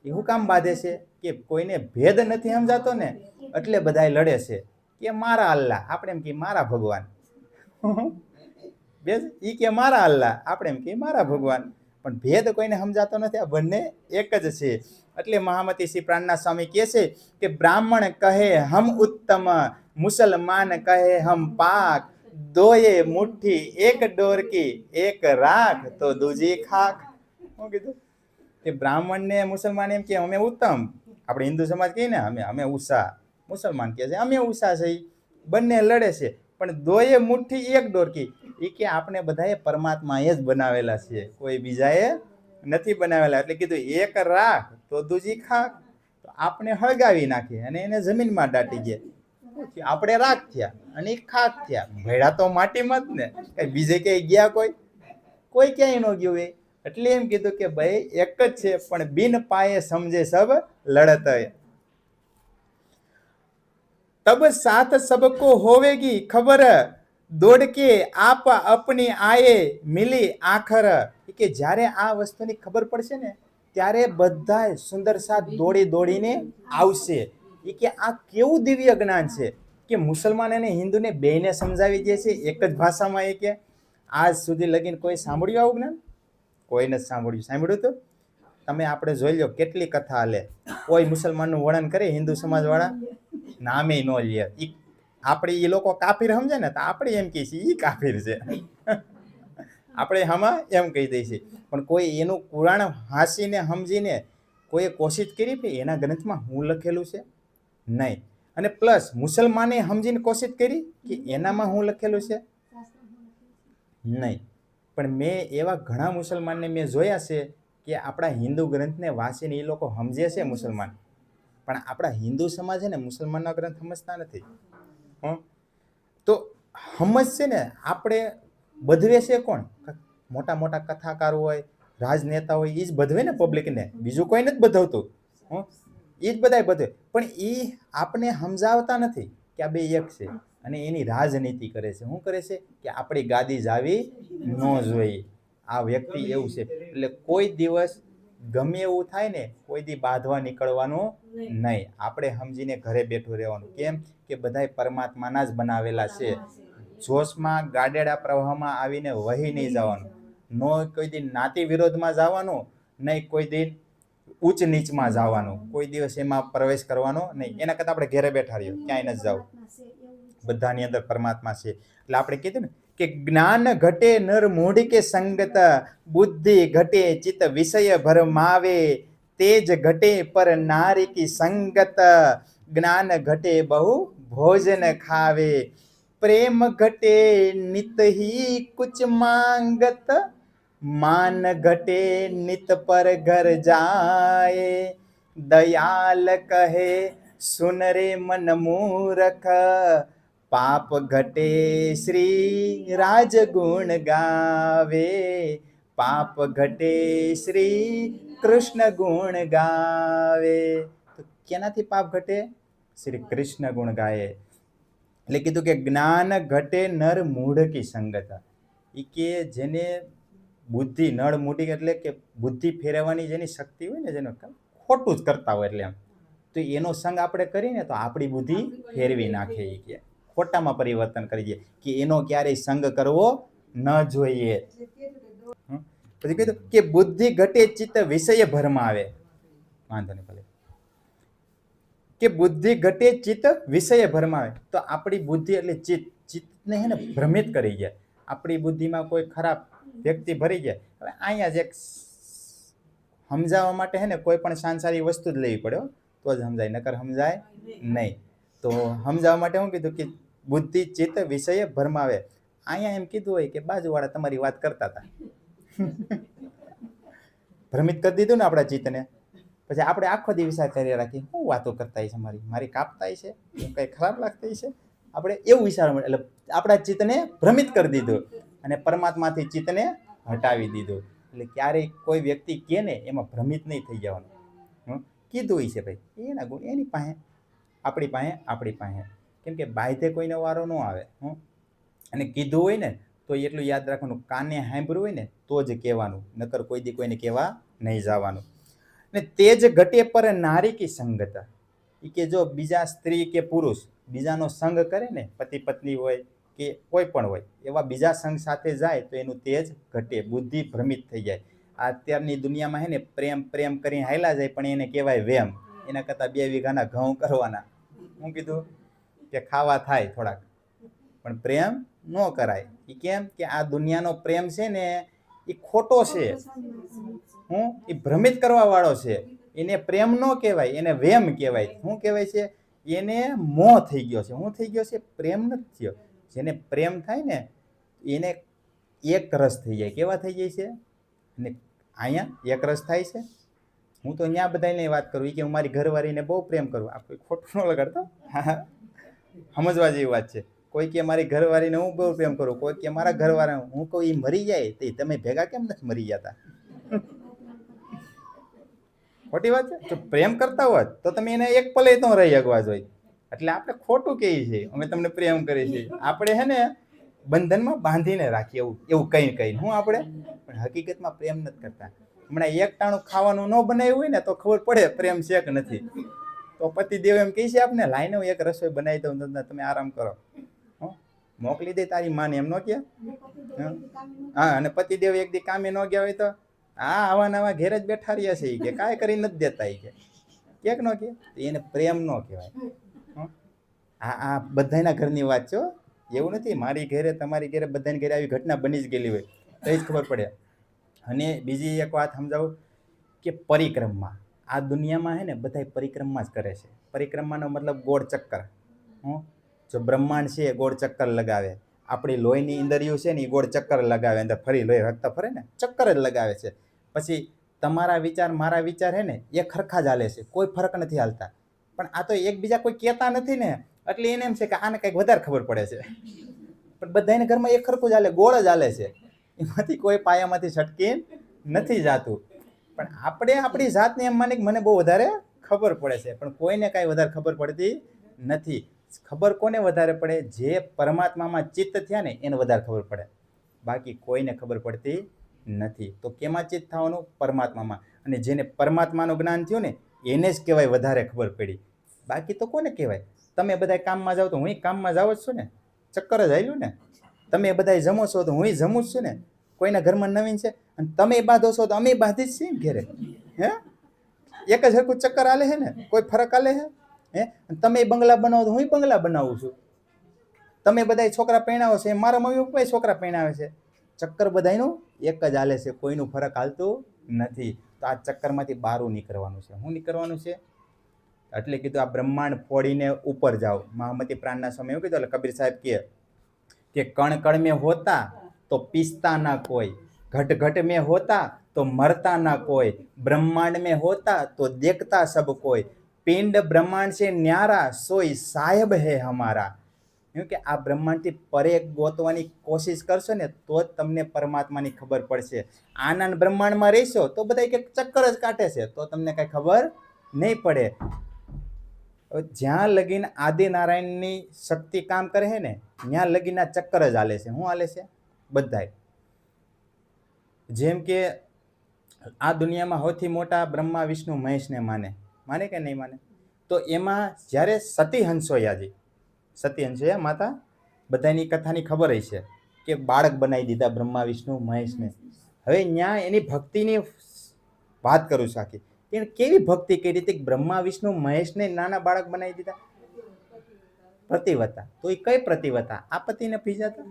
એ શું કામ બાંધે છે? કે કોઈને ભેદ નથી સમજાતો ને એટલે બધા લડે છે. કે મારા અલ્લાહ, આપણે એમ કે મારા ભગવાન. બેસ ઈ કે મારા અલ્લાહ, આપણે એમ કે મારા ભગવાન. પણ ભેદ કોઈને સમજાતો નથી, આ બંને એક જ છે. એટલે મહામતી શ્રી પ્રાણના સ્વામી કહે છે કે બ્રાહ્મણ કહે હમ ઉત્તમ, મુસલમાન કહે હમ પાક, દોયે મુઠ્ઠી એક ડોર કી એક રાખ તો દૂજી ખાક. શું કીધું? કે બ્રાહ્મણ ને મુસલમાન એમ કે અમે ઉત્તમ, આપણે હિન્દુ સમાજ કહીએ ને અમે ઉષા, મુસલમાન કહે છે અમે ઉષા છે. બંને લડે છે, પણ દોયે મુઠ્ઠી એક ડોર કી, એ કે આપણે બધાએ પરમાત્માએ જ બનાવેલા છે, કોઈ બીજાએ નથી બનાવેલા. એટલે કીધું એક રાખ તો દૂજી ખાક. તો આપણે હળગાવી નાખી અને એને જમીનમાં દાટી ગયા, આપણે રાખ થયા અને એ ખાક થયા. ભેડા તો માટીમાં જ ને, કઈ બીજે ક્યાંય ગયા? કોઈ ક્યાંય ન ગયું હોય. એટલે એમ કીધું કે ભાઈ એક જ છે, પણ બિન પાયે સમજે સબ લડત. તબ સાથ સબકો હોવેગી ખબર, દોડ કે આપ અપની આયે મિલી આખર. કે જ્યારે આ વસ્તુની ખબર પડશે ને ત્યારે બધા સુંદર સાથ દોડીને આવશે. એ કે આ કેવું દિવ્ય જ્ઞાન છે કે મુસલમાન અને હિન્દુને બેને સમજાવી દે છે એક જ ભાષામાં. એ કે આજ સુધી લગીને કોઈ સાંભળ્યું આવું જ્ઞાન? કોઈ નથી સાંભળ્યું. સાંભળ્યું તો તમે આપણે જોઈ લો કેટલી કથા હાલે, કોઈ મુસલમાનનું વર્ણન કરે હિન્દુ સમાજવાળા નામે ન લે. આપણે એ લોકો કાફીર સમજે ને તો આપણે એમ કહીએ છીએ એ કાફીર છે, આપણે આમાં એમ કહી દઈએ છીએ. પણ કોઈ એનું કુરાણ હાંસીને સમજીને કોઈએ કોશિશ કરી કે એના ગ્રંથમાં હું લખેલું છે? નહીં. અને પ્લસ મુસલમાને સમજીને કોશિશ કરી કે એનામાં હું લખેલું છે? નહીં. પણ મેં એવા ઘણા મુસલમાનને મેં જોયા છે કે આપણા હિન્દુ ગ્રંથને વાંચીને એ લોકો સમજે છે મુસલમાન, પણ આપણા હિન્દુ સમાજ છે ને મુસલમાનના ગ્રંથ સમજતા નથી. હં તો સમજ છે ને આપણે બધવે છે કોણ? મોટા મોટા કથાકાર હોય, રાજનેતા હોય, એ જ બધવે ને પબ્લિકને, બીજું કોઈ નથી બધવતું. હં એ જ બધાય બધે, પણ એ આપણે સમજાવતા નથી કે આ બે એક છે, અને એની રાજનીતિ કરે છે. શું કરે છે કે આપણી ગાદી જાવી ન જોઈએ, આ વ્યક્તિ એવું છે. એટલે કોઈ દિવસ ગમે એવું થાય ને, કોઈ દી બાંધવા નીકળવાનું નહીં. આપણે સમજીને ઘરે બેઠું રહેવાનું. કેમ કે બધાય પરમાત્માના જ બનાવેલા છે. જોશમાં ગાડેડા પ્રવાહમાં આવીને વહી નહીં જવાનું. નો કોઈ દી નાતી વિરોધમાં જવાનું, નહીં કોઈ દી ઉચ્ચ નીચમાં જવાનું, કોઈ દિવસ એમાં પ્રવેશ કરવાનો નહીં. એના કરતાં આપણે ઘરે બેઠા રહીએ, ક્યાંય નથી જવું. બધાની અંદર પરમાત્મા છે. એટલે આપણે કીધું ને કે જ્ઞાન ઘટે નર મૂઢ કે સંગત, બુદ્ધિ ઘટે ચિત્ત વિષય ભરમાવે, તેજ ઘટે પર નારી કી સંગત, જ્ઞાન ઘટે બહુ ભોજન ખાવે, પ્રેમ ઘટે નિત ही कुछ मांगत, मान घटे नित पर घर जाए, दयाल कहे सुन रे मन मूरख, पाप घटे श्री राज गुण गावे, पाप घटे श्री કૃષ્ણ ગુણ ગાવે. તો કેનાથી પાપ ઘટે? શ્રી કૃષ્ણ ગુણ ગાય. એટલે કીધું કે જ્ઞાન ઘટે નર મૂઢ કી સંગત. એ કે જેને બુદ્ધિ નળ મૂઢી એટલે કે બુદ્ધિ ફેરવવાની જેની શક્તિ હોય ને, જેનો ખોટું જ કરતા હોય એટલે એમ, તો એનો સંગ આપણે કરીને તો આપણી બુદ્ધિ ફેરવી નાખે. એ કે ખોટામાં પરિવર્તન કરી દે, કે એનો ક્યારેય સંગ કરવો ન જોઈએ. પછી કીધું કે બુદ્ધિ ઘટે ચિત્ત વિષય ભરમાવે. વાંધો નહીં ભલે, કે બુદ્ધિ ઘટે ચિત્ત વિષય ભરમાવે. તો આપણી બુદ્ધિ એટલે ચિત્તને હે ને ભ્રમિત કરી જાય. આપણી બુદ્ધિમાં કોઈ ખરાબ વ્યક્તિ ભરી જાય. હવે અહીંયા જ એક સમજાવવા માટે હે ને કોઈ પણ સાંસારી વસ્તુ જ લેવી પડે તો જ સમજાય, નકર સમજાય નહીં. તો સમજાવવા માટે શું કીધું કે બુદ્ધિ ચિત્ત વિષય ભરમાવે. અહીંયા એમ કીધું હોય કે બાજુવાળા તમારી વાત કરતા હતા, ભ્રમિત કરી દીધું ને આપણા ચિત્તને. પછી આપણે આખો દી વિચાર કરી રાખીએ, શું વાતો કરતા છે, મારી કાપતા છે, કંઈ ખરાબ લાગતી છે, આપણે એવું વિચારવા મળે. એટલે આપણા ચિત્તને ભ્રમિત કરી દીધું અને પરમાત્માથી ચિત્તને હટાવી દીધું. એટલે ક્યારેય કોઈ વ્યક્તિ કહે ને એમાં ભ્રમિત નહીં થઈ જવાનું. કીધું હોય છે ભાઈ એના ગુણ એની પાસે, આપણી પાસે. કેમ કે બાધે કોઈનો વારો ન આવે. અને કીધું હોય ને તો એટલું યાદ રાખવાનું, કાને સાંભળ્યું હોય ને તો જ કહેવાનું, નકર કોઈ દી કોઈને કહેવા નહીં જવાનું. ને તેજ ઘટે પર નારી કી સંગત. એ કે જો બીજા સ્ત્રી કે પુરુષ બીજાનો સંગ કરે ને, પતિ પત્ની હોય કે કોઈ પણ હોય, એવા બીજા સંગ સાથે જાય તો એનું તેજ ઘટે, બુદ્ધિ ભ્રમિત થઈ જાય. આ અત્યારની દુનિયામાં હે ને પ્રેમ કરીને હાલ્યા જાય, પણ એને કહેવાય વેમ. એના કરતાં 2 વીઘાના ઘઉં કરવાના. હું કીધું કે ખાવા થાય થોડાક, પણ પ્રેમ ન કરાય. એ કેમ કે આ દુનિયાનો પ્રેમ છે ને એ ખોટો છે. એ ભ્રમિત કરવા વાળો છે. એને પ્રેમ ન કહેવાય, એને વેમ કહેવાય. શું કહેવાય છે? એને મોહ થઈ ગયો છે. શું થઈ ગયો છે? પ્રેમ નથી થયો. જેને પ્રેમ થાય ને એને એક રસ થઈ જાય. કેવા થઈ જાય છે? અને અહીંયા એક રસ થાય છે. હું તો અહીંયા બધાને વાત કરું કે હું મારી ઘરવાળીને બહુ પ્રેમ કરું. આ કોઈ ખોટું ન લગાડતો, સમજવા જેવી વાત છે. કોઈ કે મારી ઘરવાળીને હું બહુ પ્રેમ કરું, કોઈ કે મારા ઘરવાળા, હું કહું એ મરી જાય તો તમે ભેગા કેમ નથી મરી જતા? ખોટી વાત છે. જો પ્રેમ કરતા હોત તો તમે એને એક પલે તો રહી શકવા જોઈએ. એટલે આપણે ખોટું કહીએ છીએ અમે તમને પ્રેમ કરીએ છીએ. આપણે હે ને બંધનમાં બાંધીને રાખીએ એવું કઈ હું આપણે, પણ હકીકતમાં પ્રેમ નથી કરતા. હમણાં એક ટાણું ખાવાનું ન બનાવ્યું હોય ને તો ખબર પડે પ્રેમ છે કે નથી. તો પતિદેવ એમ કહે છે આપણે, લાઈને હું એક રસોઈ બનાવી દઉં, તમે આરામ કરો, મોકલી દે તારી માને, એમ ન કે? હા, અને પતિદેવ એક દી કામે ન ગયા હોય તો આવા નવા ઘેર જ બેઠા રહ્યા છે કે કાંઈ કરી નથી દેતા. કે ન કે એને પ્રેમ ન કહેવાય. આ બધાના ઘરની વાત છે. એવું નથી મારી ઘરે તમારી ઘરે બધાની ઘરે આવી ઘટના બની જ ગયેલી હોય તો જ ખબર પડે. અને બીજી એક વાત સમજાવું કે પરિક્રમા, આ દુનિયામાં હે ને બધા પરિક્રમા જ કરે છે. પરિક્રમાનો મતલબ ગોળ ચક્કર. જો બ્રહ્માંડ છે એ ગોળ ચક્કર લગાવે, આપણી લોહીની ઇન્દ્રિયો છે ને એ ગોળ ચક્કર લગાવે, અંદર ફરી લોહી રક્ત ફરે ને ચક્કર જ લગાવે છે. પછી તમારા વિચાર મારા વિચાર હે ને એ ખરખા જ હાલે છે, કોઈ ફરક નથી હાલતા. પણ આ તો એકબીજા કોઈ કહેતા નથી ને, એટલે એને એમ છે કે આને કંઈક વધારે ખબર પડે છે, પણ બધાને ઘરમાં એક ખરખું જ હાલે, ગોળ જ હાલે છે, એમાંથી કોઈ પાયામાંથી છટકી નથી જાતું. પણ આપણે આપણી જાતને એમ માની કે મને બહુ વધારે ખબર પડે છે, પણ કોઈને કાંઈ વધારે ખબર પડતી નથી. ખબર કોને વધારે પડે? જે પરમાત્મામાં ચિત્ત થયા ને એને વધારે ખબર પડે, બાકી કોઈને ખબર પડતી નથી. તો કેમાં ચિત્ત થવાનું? પરમાત્મામાં. અને જેને પરમાત્માનું જ્ઞાન થયું ને એને જ કહેવાય વધારે ખબર પડી, બાકી તો કોને કહેવાય? તમે બધા કામમાં જાઓ તો હું કામમાં જાવ જ છું ને, ચક્કર જ હાલ્યું ને. તમે બધા જમો છો તો હું જમું જ છું ને. કોઈના ઘરમાં નવીન છે અને તમે બાંધો છો તો અમે બાંધી જ છીએ ને ઘેરે. હે, એક જ હરખું ચક્કર હાલે છે ને, કોઈ ફરક હાલે છે? હે, તમે બંગલા બનાવો તો હું બંગલા બનાવું છું. તમે બધા છોકરા પરણાવો છે, મારા મમ્મી પપ્પા છોકરા પરણાવે છે. ચક્કર બધાયનું એક જ હાલે છે, કોઈનું ફરક હાલતું નથી. તો આ ચક્કરમાંથી બહાર નીકળવાનું છે. શું નીકળવાનું છે? એટલે કીધું આ બ્રહ્માંડ ફોડીને ઉપર જાઓ. મહામતી પ્રાણના સમય એવું કીધું. એટલે કબીર સાહેબ કહે કે કણ કણ મેં હોતા તો પીસતા ના કોઈ, ઘટ ઘટ મેં હોતા તો મરતા ના કોઈ, બ્રહ્માંડ में होता तो देखता सब कोई, पिंड ब्रह्मांड से न्यारा सोई साहेब है हमारा. એમ કે આ બ્રહ્માંડથી પરે ગોતવાની કોશિશ કરશો ને તો જ તમને પરમાત્માની ખબર પડશે. આનંદ બ્રહ્માંડમાં રહેશો તો બધા એક ચક્કર જ કાઢે છે, તો તમને કઈ ખબર નહીં પડે. જ્યાં લગીન આદિનારાયણની શક્તિ કામ કરે છે ને ત્યાં લગીન આ ચક્કર જ હાલે છે. શું હાલે છે? બધાય. જેમ કે આ દુનિયામાં સૌથી મોટા બ્રહ્મા વિષ્ણુ મહેશને માને કે નહીં માને? તો એમાં જ્યારે સતી હંસોયાજી, સતી હંસોયા માતા, બધાની કથાની ખબર છે કે બાળક બનાવી દીધા બ્રહ્મા વિષ્ણુ મહેશને. હવે ત્યાં એની ભક્તિની વાત કરું છું આખી. એને કેવી ભક્તિ કરી હતી? બ્રહ્મા વિષ્ણુ મહેશને નાના બાળક બનાવી દીધા. પ્રતિવતા. તો એ કઈ પ્રતિવતા? આ પતિને ભીજાતા?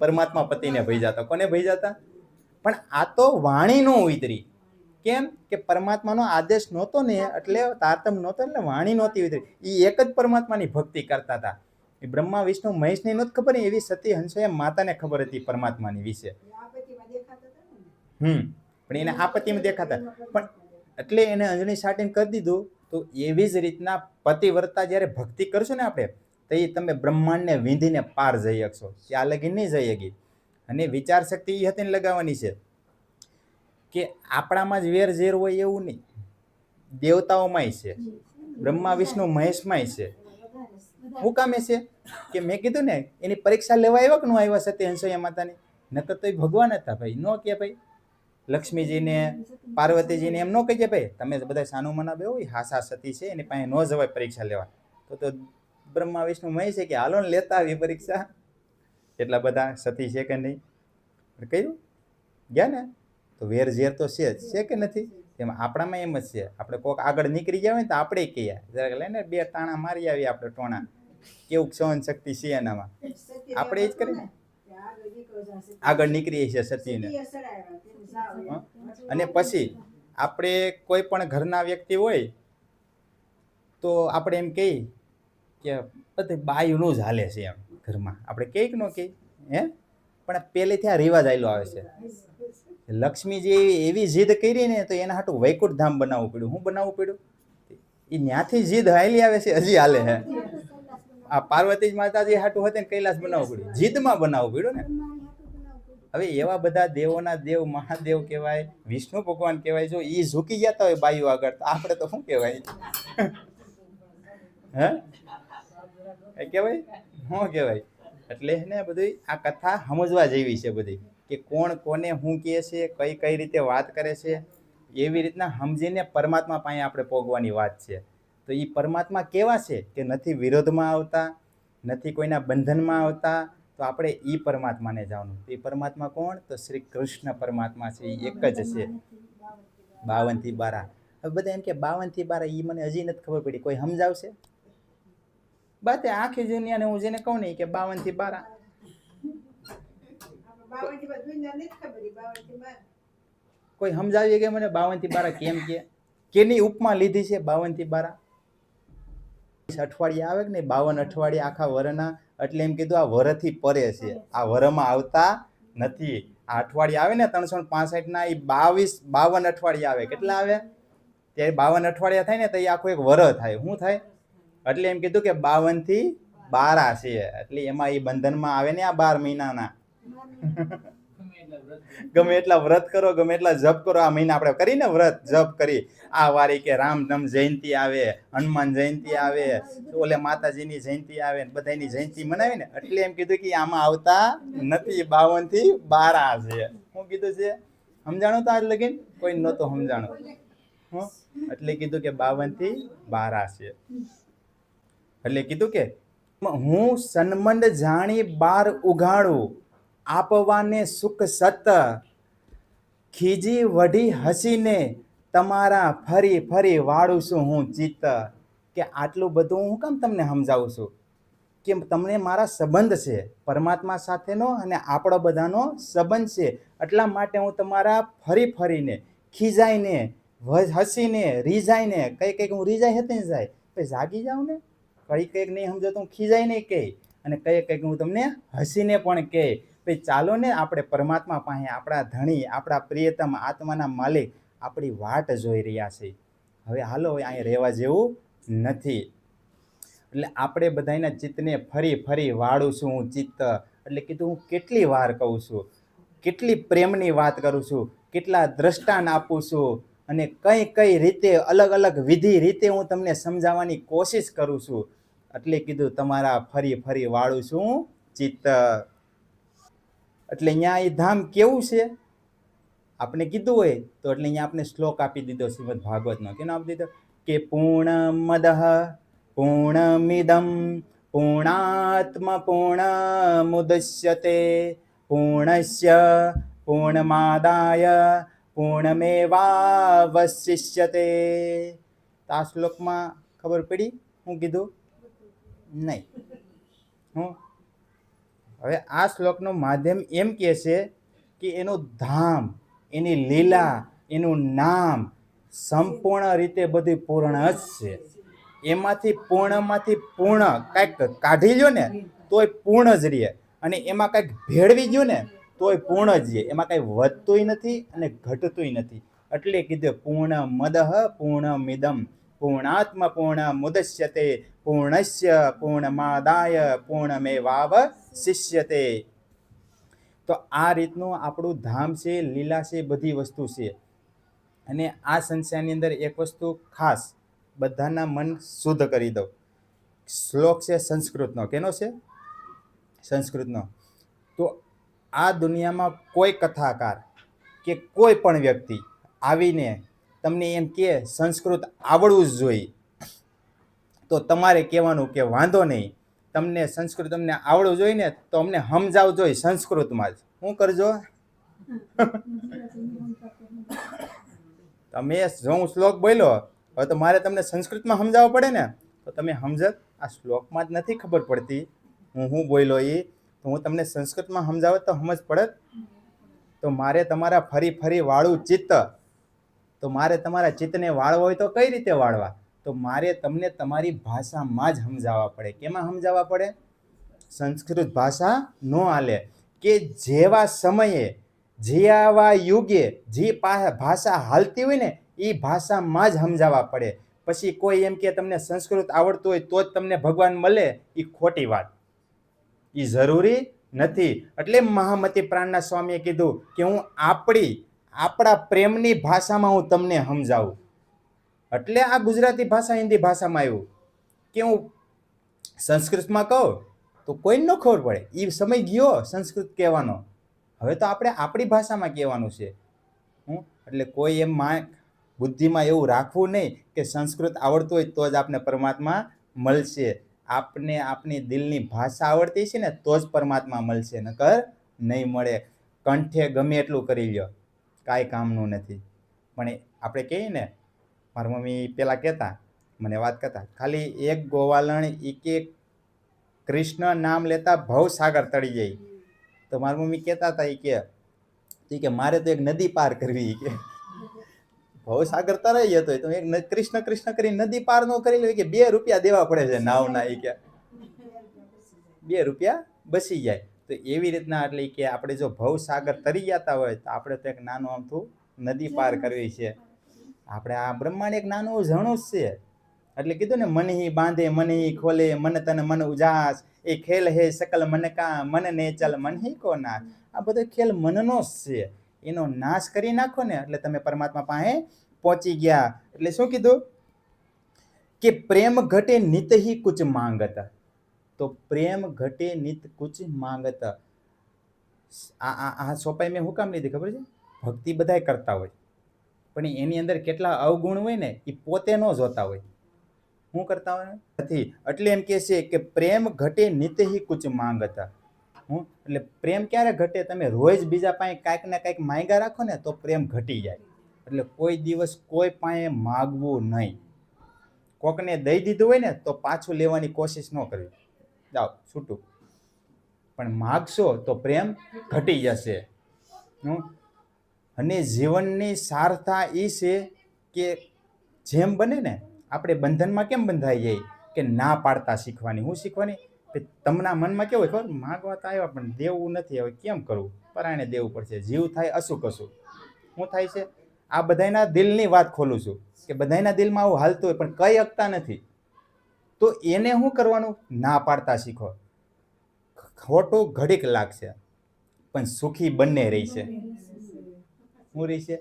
પરમાત્મા પતિને ભીજાતા. કોને ભીજાતા? પણ આ તો વાણી નો ઉતરી. કેમ કે પરમાત્માનો આદેશ નહોતો ને, એટલે તારતમ નહોતો, એટલે વાણી નહોતી ઉતરી. એ એક જ પરમાત્માની ભક્તિ કરતા હતા. એ બ્રહ્મા વિષ્ણુ મહેશને નહોતી ખબર, એવી સતી હંસોયા માતાને ખબર હતી પરમાત્માની વિશે. પણ એને આપત્તિમાં દેખાતા. પણ એટલે એને અંજની સાટીને કરી દીધું. તો એવી જ રીતના પતિવ્રતા જ્યારે ભક્તિ કરશો ને આપણે, તો એ તમે બ્રહ્માંડને વીંધીને પાર જઈ શકશો. ત્યાં લગી નહીં જઈ શકી. અને વિચાર શક્તિ એ હતી લગાવવાની છે કે આપણામાં જ વેર ઝેર હોય એવું નહીં, દેવતાઓમાંય છે, બ્રહ્મા વિષ્ણુ મહેશમાંય છે. શું કામે છે? કે મેં કીધું ને એની પરીક્ષા લેવા આવ્યા કે ન આવ્યા સતી હંસોયા માતાની? નકર તો એ ભગવાન હતા ભાઈ. ન કે ભાઈ લક્ષ્મીજીને પાર્વતીજીને એમ ન કહીએ ભાઈ તમે બધા સાનું મના બે હોય, હાસા સતી છે એની પાસે ન જવાય પરીક્ષા લેવા. તો બ્રહ્મા વિષ્ણુ મહેશ છે કે હાલો ને લેતા આવી પરીક્ષા. એટલા બધા સતી છે કે નહીં? કહ્યું ગયા ને. તો વેર ઝેર તો છે કે નથી? એમાં આપણામાં એમ જ છે. આપણે કોઈક આગળ નીકળી ગયા હોય ને તો આપણે કહીએ જરાક લઈને બે ટાણા મારી આવીએ આપણે ટોણા, કેવું સહન શક્તિ છે એનામાં. આપણે એ જ કરીએ, આગળ નીકળીએ છીએ સતીને. અને પછી આપણે કોઈ પણ ઘરના વ્યક્તિ હોય તો આપણે એમ કહી કે બધે બાયુનું જ હાલે છે એમ ઘરમાં. આપણે કહીએ કે ન કહીએ? હે, પણ પહેલેથી આ રિવાજ આવેલો આવે છે. લક્ષ્મીજી એવી જીદ કરી ને તો એના હાટું વૈકુંઠ ધામ બનાવવું પડ્યું. શું બનાવવું પડ્યું? એ ત્યાંથી જીદ હાલી આવે છે, હજી હાલે હે. આ પાર્વતી માતાજી હાટું હતું ને કૈલાસ બનાવવું પડ્યું, જીદમાં બનાવવું પડ્યું ને. હવે એવા બધા દેવોના દેવ મહાદેવ કહેવાય, વિષ્ણુ ભગવાન કહેવાય. જો એ ઝૂકી ગયા હોય બાયુ આગળ, તો આપણે તો શું કહેવાય? હે કહેવાય? શું કહેવાય? એટલે ને બધું આ કથા સમજવા જેવી છે બધી, કે કોણ કોને શું કહે છે, કઈ કઈ રીતે વાત કરે છે. એવી રીતના સમજીને પરમાત્મા પાસે આપણે પોગવાની વાત છે. તો એ પરમાત્મા કેવા છે કે નથી વિરોધમાં આવતા, નથી કોઈના બંધનમાં આવતા. તો આપણે એ પરમાત્માને જવાનું. એ પરમાત્મા કોણ? તો શ્રી કૃષ્ણ પરમાત્મા છે. એ એક જ છે. 52 થી 12. હવે બધા એમ કે 52 થી 12, એ મને હજી નથી ખબર પડી. કોઈ સમજાવશે? બાતે આખી દુનિયાને હું જેને કહું ને કે 52 થી 12. કોઈ સમજાવી કે મને 52 થી 12 કેમ કે? કેની ઉપમા લીધી છે 52 થી 12? અઠવાડિયા આવે કે નહીં, 52 અઠવાડિયા આખા વરના. એટલે એમ કીધું આ વરથી પરે છે, આ વરમાં આવતા નથી. આ અઠવાડિયા આવે ને 365 ના, એ 52 અઠવાડિયા આવે. કેટલા આવે? ત્યારે 52 અઠવાડિયા થાય ને તો એ આખું એક વર થાય. શું થાય? એટલે એમ કીધું કે 52 થી 12 છે, એટલે એમાં એ બંધનમાં આવે ને આ 12 મહિનાના. ગમે એટલા વ્રત કરો, ગમે એટલા જપ કરો, આ મહિના આપણે કરીને વ્રત જપ કરી, આ વારી કે રામધમ જયંતિ આવે, હનુમાન જયંતિ આવે, ઓલે માતાજીની જયંતિ આવે, બધાની જયંતિ મનાવે ને, એટલે એમ કીધું કે આમાં આવતા નથી. 52 થી 12 છે. શું કીધું છે? સમજાણું તો આજ લગીન કોઈ નહોતું સમજાણું. એટલે કીધું કે 52 થી 12 છે. એટલે કીધું કે હું સન્મંડ જાણી બાર ઉઘાડું, આપવાને સુખ સત, ખીજી વઢી હસીને તમારા ફરી ફરી વાળું છું હું ચિત્ત. કે આટલું બધું હું કેમ તમને સમજાવું છું? કે તમને મારા સંબંધ છે પરમાત્મા સાથેનો, અને આપણો બધાનો સંબંધ છે, એટલા માટે હું તમારા ફરી ફરીને ખીજાઈને હસીને રીઝાઈને કઈ હું રીઝાઈ હતી ને જાય પછી જાગી જાઉં ને, કઈક નહીં સમજો તો હું ખીજાઈ નહીં કહે, અને કઈક હું તમને હસીને પણ કહે ભાઈ ચાલો ને આપણે પરમાત્મા પાસે, આપણા ધણી, આપણા પ્રિયતમ આત્માના માલિક આપણી વાટ જોઈ રહ્યા છે. હવે હાલો અહીંયા રહેવા જેવું નથી. એટલે આપણે બધાના ચિત્તને ફરી ફરી વાળું છું હું ચિત્ત. એટલે કીધું હું કેટલી વાર કહું છું, કેટલી પ્રેમની વાત કરું છું, કેટલા દ્રષ્ટાંત આપું છું, અને કઈ રીતે અલગ અલગ વિધિ રીતે હું તમને સમજાવવાની કોશિશ કરું છું. એટલે કીધું તમારા ફરી ફરી વાળું છું ચિત્ત. એટલે અહીંયા એ ધામ કેવું છે આપણે કીધું હોય તો, એટલે અહીંયા આપણે શ્લોક આપી દીધો શ્રીમદ ભાગવતનો. કેનો આપી દીધો? કે પૂર્ણમદઃ પૂર્ણમિદં પૂર્ણાત્મ પૂર્ણમુદચ્યતે પૂર્ણસ્ય પૂર્ણમાદાય પૂર્ણમેવાવશિષ્યતે. આ શ્લોકમાં ખબર પડી હું કીધું? નહીં. હું હવે આ શ્લોકનું માધ્યમ એમ કહે છે કે એનું ધામ, એની લીલા, એનું નામ સંપૂર્ણ રીતે બધું પૂર્ણ જ છે. એમાંથી પૂર્ણમાંથી પૂર્ણ કંઈક કાઢી લ્યો ને તોય પૂર્ણ જ રહે, અને એમાં કંઈક ભેળવી ગયું ને તોય પૂર્ણ જ રહે. એમાં કંઈ વધતુંય નથી અને ઘટતુંય નથી. એટલે કીધું પૂર્ણ મદઃ પૂર્ણમિદં પૂર્ણાત્મ પૂર્ણ મુદચ્યતે પૂર્ણસ્ય પૂર્ણમાદાય પૂર્ણમેવાવશિષ્યતે. તો આ રીતનું આપણું ધામ છે, લીલા છે, બધી વસ્તુ છે. અને આ સંસારની અંદર એક વસ્તુ ખાસ બધાના મન શુદ્ધ કરી દઉં. શ્લોક છે સંસ્કૃતનો. કેનો છે? સંસ્કૃતનો. તો આ દુનિયામાં કોઈ કથાકાર કે કોઈ પણ વ્યક્તિ આવીને તમને એમ કે સંસ્કૃત આવડવું જ જોઈએ, તો તમારે કહેવાનું કે વાંધો નહીં, તમને સંસ્કૃત તમને આવડવું જોઈએ ને તો અમને સમજાવજો જોઈએ સંસ્કૃતમાં જ. શું કરજો? તમે જો હું શ્લોક બોલ્યો હવે તો મારે તમને સંસ્કૃતમાં સમજાવવો પડે ને, તો તમે સમજત આ શ્લોકમાં જ નથી ખબર પડતી હું બોલ્યો એ, તો હું તમને સંસ્કૃતમાં સમજાવત તો સમજ પડત. તો મારે તમારા ફરી ફરી વાળું ચિત્ત, તો મારે તમારા ચિત્તને વાળવા હોય તો કઈ રીતે વાળવા? તો મારે તમને તમારી ભાષામાં જ સમજાવવા પડે. કેમાં સમજાવવા પડે? સંસ્કૃત ભાષા ન હાલે. કે જેવા સમયે જેવા યુગે જે ભાષા હાલતી હોય ને એ ભાષામાં જ સમજાવવા પડે. પછી કોઈ એમ કે તમને સંસ્કૃત આવડતું હોય તો જ તમને ભગવાન મળે, એ ખોટી વાત, એ જરૂરી નથી. એટલે મહામતી પ્રાણના સ્વામીએ કીધું કે હું આપણા પ્રેમની ભાષામાં હું તમને સમજાવું. એટલે આ ગુજરાતી ભાષા હિન્દી ભાષામાં આવ્યું. કે હું સંસ્કૃતમાં કહું તો કોઈને ન ખબર પડે, એ સમય ગયો સંસ્કૃત કહેવાનો. હવે તો આપણે આપણી ભાષામાં કહેવાનું છે. એટલે કોઈ એમ બુદ્ધિમાં એવું રાખવું નહીં કે સંસ્કૃત આવડતું હોય તો જ આપણે પરમાત્મા મળશે. આપને આપણી દિલની ભાષા આવડતી છે ને તો જ પરમાત્મા મળશે, નકર નહીં મળે. કંઠે ગમે એટલું કરી લ્યો, કાંઈ કામનું નથી. પણ આપણે કહીએ ને, મારી મમ્મી પેલા કહેતા, મને વાત કરતા, ખાલી એક ગોવાલણ કે કૃષ્ણ નામ લેતા ભવસાગર તળી જાય. તો મારી મમ્મી કહેતા હતા કે મારે તો એક નદી પાર કરવી, કે ભવસાગર તરાઈ જતો હોય તો એક કૃષ્ણ કૃષ્ણ કરી નદી પાર ન કરી લે, કે 2 રૂપિયા દેવા પડે છે નાવના, કે 2 રૂપિયા બસી જાય. તો એવી રીતના એટલે કે આપણે જો ભવસાગર તરી જતા હોય તો આપણે તો એક નાનું આમથું નદી પાર કરવી છે. આપણે આ બ્રહ્માંડ એક નાનું ઝણું જ છે, એટલે કીધું ને, મન હી બાંધે મન હી ખોલે, મન તન મન ઉજાસ, એ ખેલ હે સકલ મન કા, મન ને ચલ મન હી કો નાશ. આ બધો ખેલ મનનો જ છે, એનો નાશ કરી નાખો ને એટલે તમે પરમાત્મા પાસે પહોંચી ગયા. એટલે શું કીધું કે પ્રેમ ઘટે નિત હી કુછ માંગત. તો પ્રેમ ઘટે નિત કુછ માંગત. આ સોપાઈ મેં હું કામ લીધી ખબર છે? ભક્તિ બધાય કરતા હોય, પણ એની અંદર કેટલા અવગુણ હોય ને એ પોતે ન જોતા હોય. શું કરતા હોય નથી. એટલે એમ કે છે કે પ્રેમ ઘટે નિત હી કુછ માંગત. એટલે પ્રેમ ક્યારે ઘટે? તમે રોજ બીજા પાસે કાંઈક ને કાંઈક માંગ્યા રાખો ને તો પ્રેમ ઘટી જાય. એટલે કોઈ દિવસ કોઈ પાસે માગવું નહીં. કોકને દઈ દીધું હોય ને તો પાછું લેવાની કોશિશ ન કરવી, જાઓ છૂટું. પણ માગશો તો પ્રેમ ઘટી જશે. અને જીવનની સારતા એ છે કે જેમ બને ને, આપણે બંધનમાં કેમ બંધાઈ જાય કે ના પાડતા શીખવાની. હું શીખવાની? તમના મનમાં કેવું હોય ખબર? માગવા તો આવ્યા પણ દેવું નથી, હવે કેમ કરવું? પરાણે દેવું પડશે, જીવ થાય અસું કશું. શું થાય છે? આ બધાના દિલની વાત ખોલું છું કે બધાના દિલમાં આવું હાલતું હોય પણ કઈ શકતા નથી. તો એને શું કરવાનું? ના પાડતા શીખો. ખોટું ઘડીક લાગશે પણ સુખી બંને રહી છે. શું રહી છે?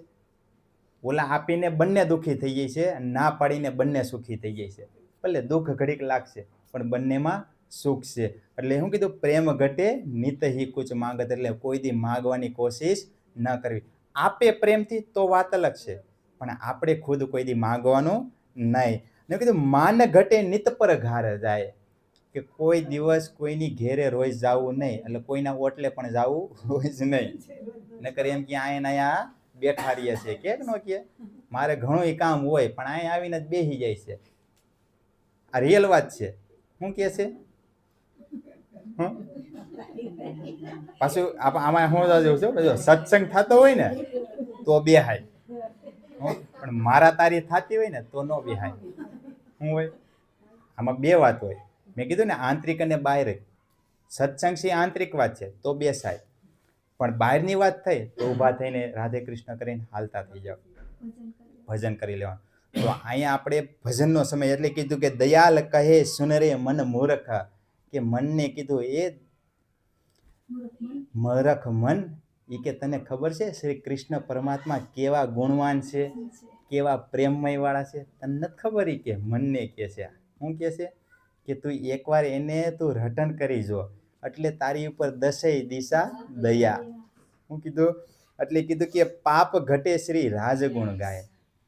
ઓલા આપીને બંને દુઃખી થઈ જાય છે, ના પાડીને બંને સુખી થઈ જાય છે. ભલે દુઃખ ઘડીક લાગશે પણ બંનેમાં સુખ છે. એટલે શું કીધું? પ્રેમ ઘટે નિત હી કુછ માંગત. એટલે કોઈ દી માગવાની કોશિશ ન કરવી. આપે પ્રેમથી તો વાત અલગ છે, પણ આપણે ખુદ કોઈ દી માગવાનું નહીં. મેં કીધું માન ઘટે નિત પર ઘાર જાય. કે કોઈ દિવસ કોઈની ઘેરે રોજ જવું નહીં, એટલે કોઈના ઓટલે પણ જવું રોજ નહીં. નકર એમ કે અહીંયા બેઠા રહીએ છે કે ન કે મારે ઘણું કામ હોય પણ અહીંયા આવીને જ બેસી જાય છે. આ રિયલ વાત છે. શું કે છે? પાછું આમાં શું છે, સત્સંગ થતો હોય ને તો બેહાય, પણ મારા તારી થતી હોય ને તો ન બેહાય. શું હોય આમાં? બે વાત હોય. મેં કીધું ને આંતરિક અને બાહ્ય. સત્સંગ છે આંતરિક વાત છે તો બેસાય, પણ બહારની વાત થઈ તો ઊભા થઈને રાધે કૃષ્ણ કરીને હાલતા થઈ જાવ, ભજન કરી લેવાનું. તો અહીંયા આપણે ભજનનો સમય એટલે કીધું કે દયાલ કહે સુનરે મન મૂર્ખ. કે મનને કીધું એ મૂર્ખ મન, એ કે તને ખબર છે શ્રી કૃષ્ણ પરમાત્મા કેવા ગુણવાન છે, કેવા પ્રેમમય વાળા છે? તને નથી ખબર? એ કે મનને કે છે. શું કે છે? કે તું એકવાર એને તું રટન કરી જો એટલે તારી ઉપર દસેય દિશા દયા. શું કીધું? એટલે કીધું કે પાપ ઘટે શ્રી રાજગુણ ગાય.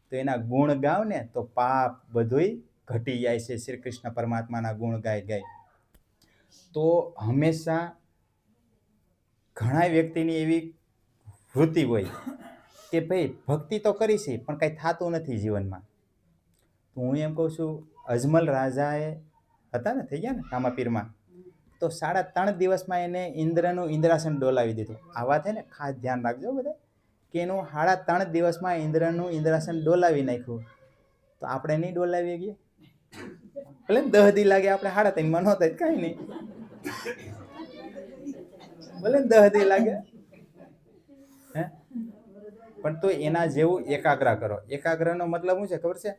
તો એના ગુણ ગાવ ને તો પાપ બધુંય ઘટી જાય છે. શ્રી કૃષ્ણ પરમાત્માના ગુણ ગાય. તો હંમેશા ઘણા વ્યક્તિની એવી વૃત્તિ હોય કે ભાઈ ભક્તિ તો કરી છે પણ કંઈ થતું નથી જીવનમાં. તો હું એમ કહું છું, અજમલ રાજાએ હતા ને, થઈ ગયા ને કામાપીરમાં, તો 3.5 દિવસમાં એને ઇન્દ્રનું ઇન્દ્રાસન ડોલાવી દીધું. આ વાત છે ને, ખાસ ધ્યાન રાખજો બધા, કે એનું 3.5 દિવસમાં ઇન્દ્રનું ઇન્દ્રાસન ડોલાવી નાખ્યું. તો આપણે નહીં ડોલાવી ગઈએ? ભલે 10 દી લાગે, આપણે 3.5 માં ન થાય કાંઈ નહીં. ભલે 10 દી લાગે, હે, પણ તો એના જેવું એકાગ્ર કરો. એકાગ્રનો મતલબ શું છે ખબર છે?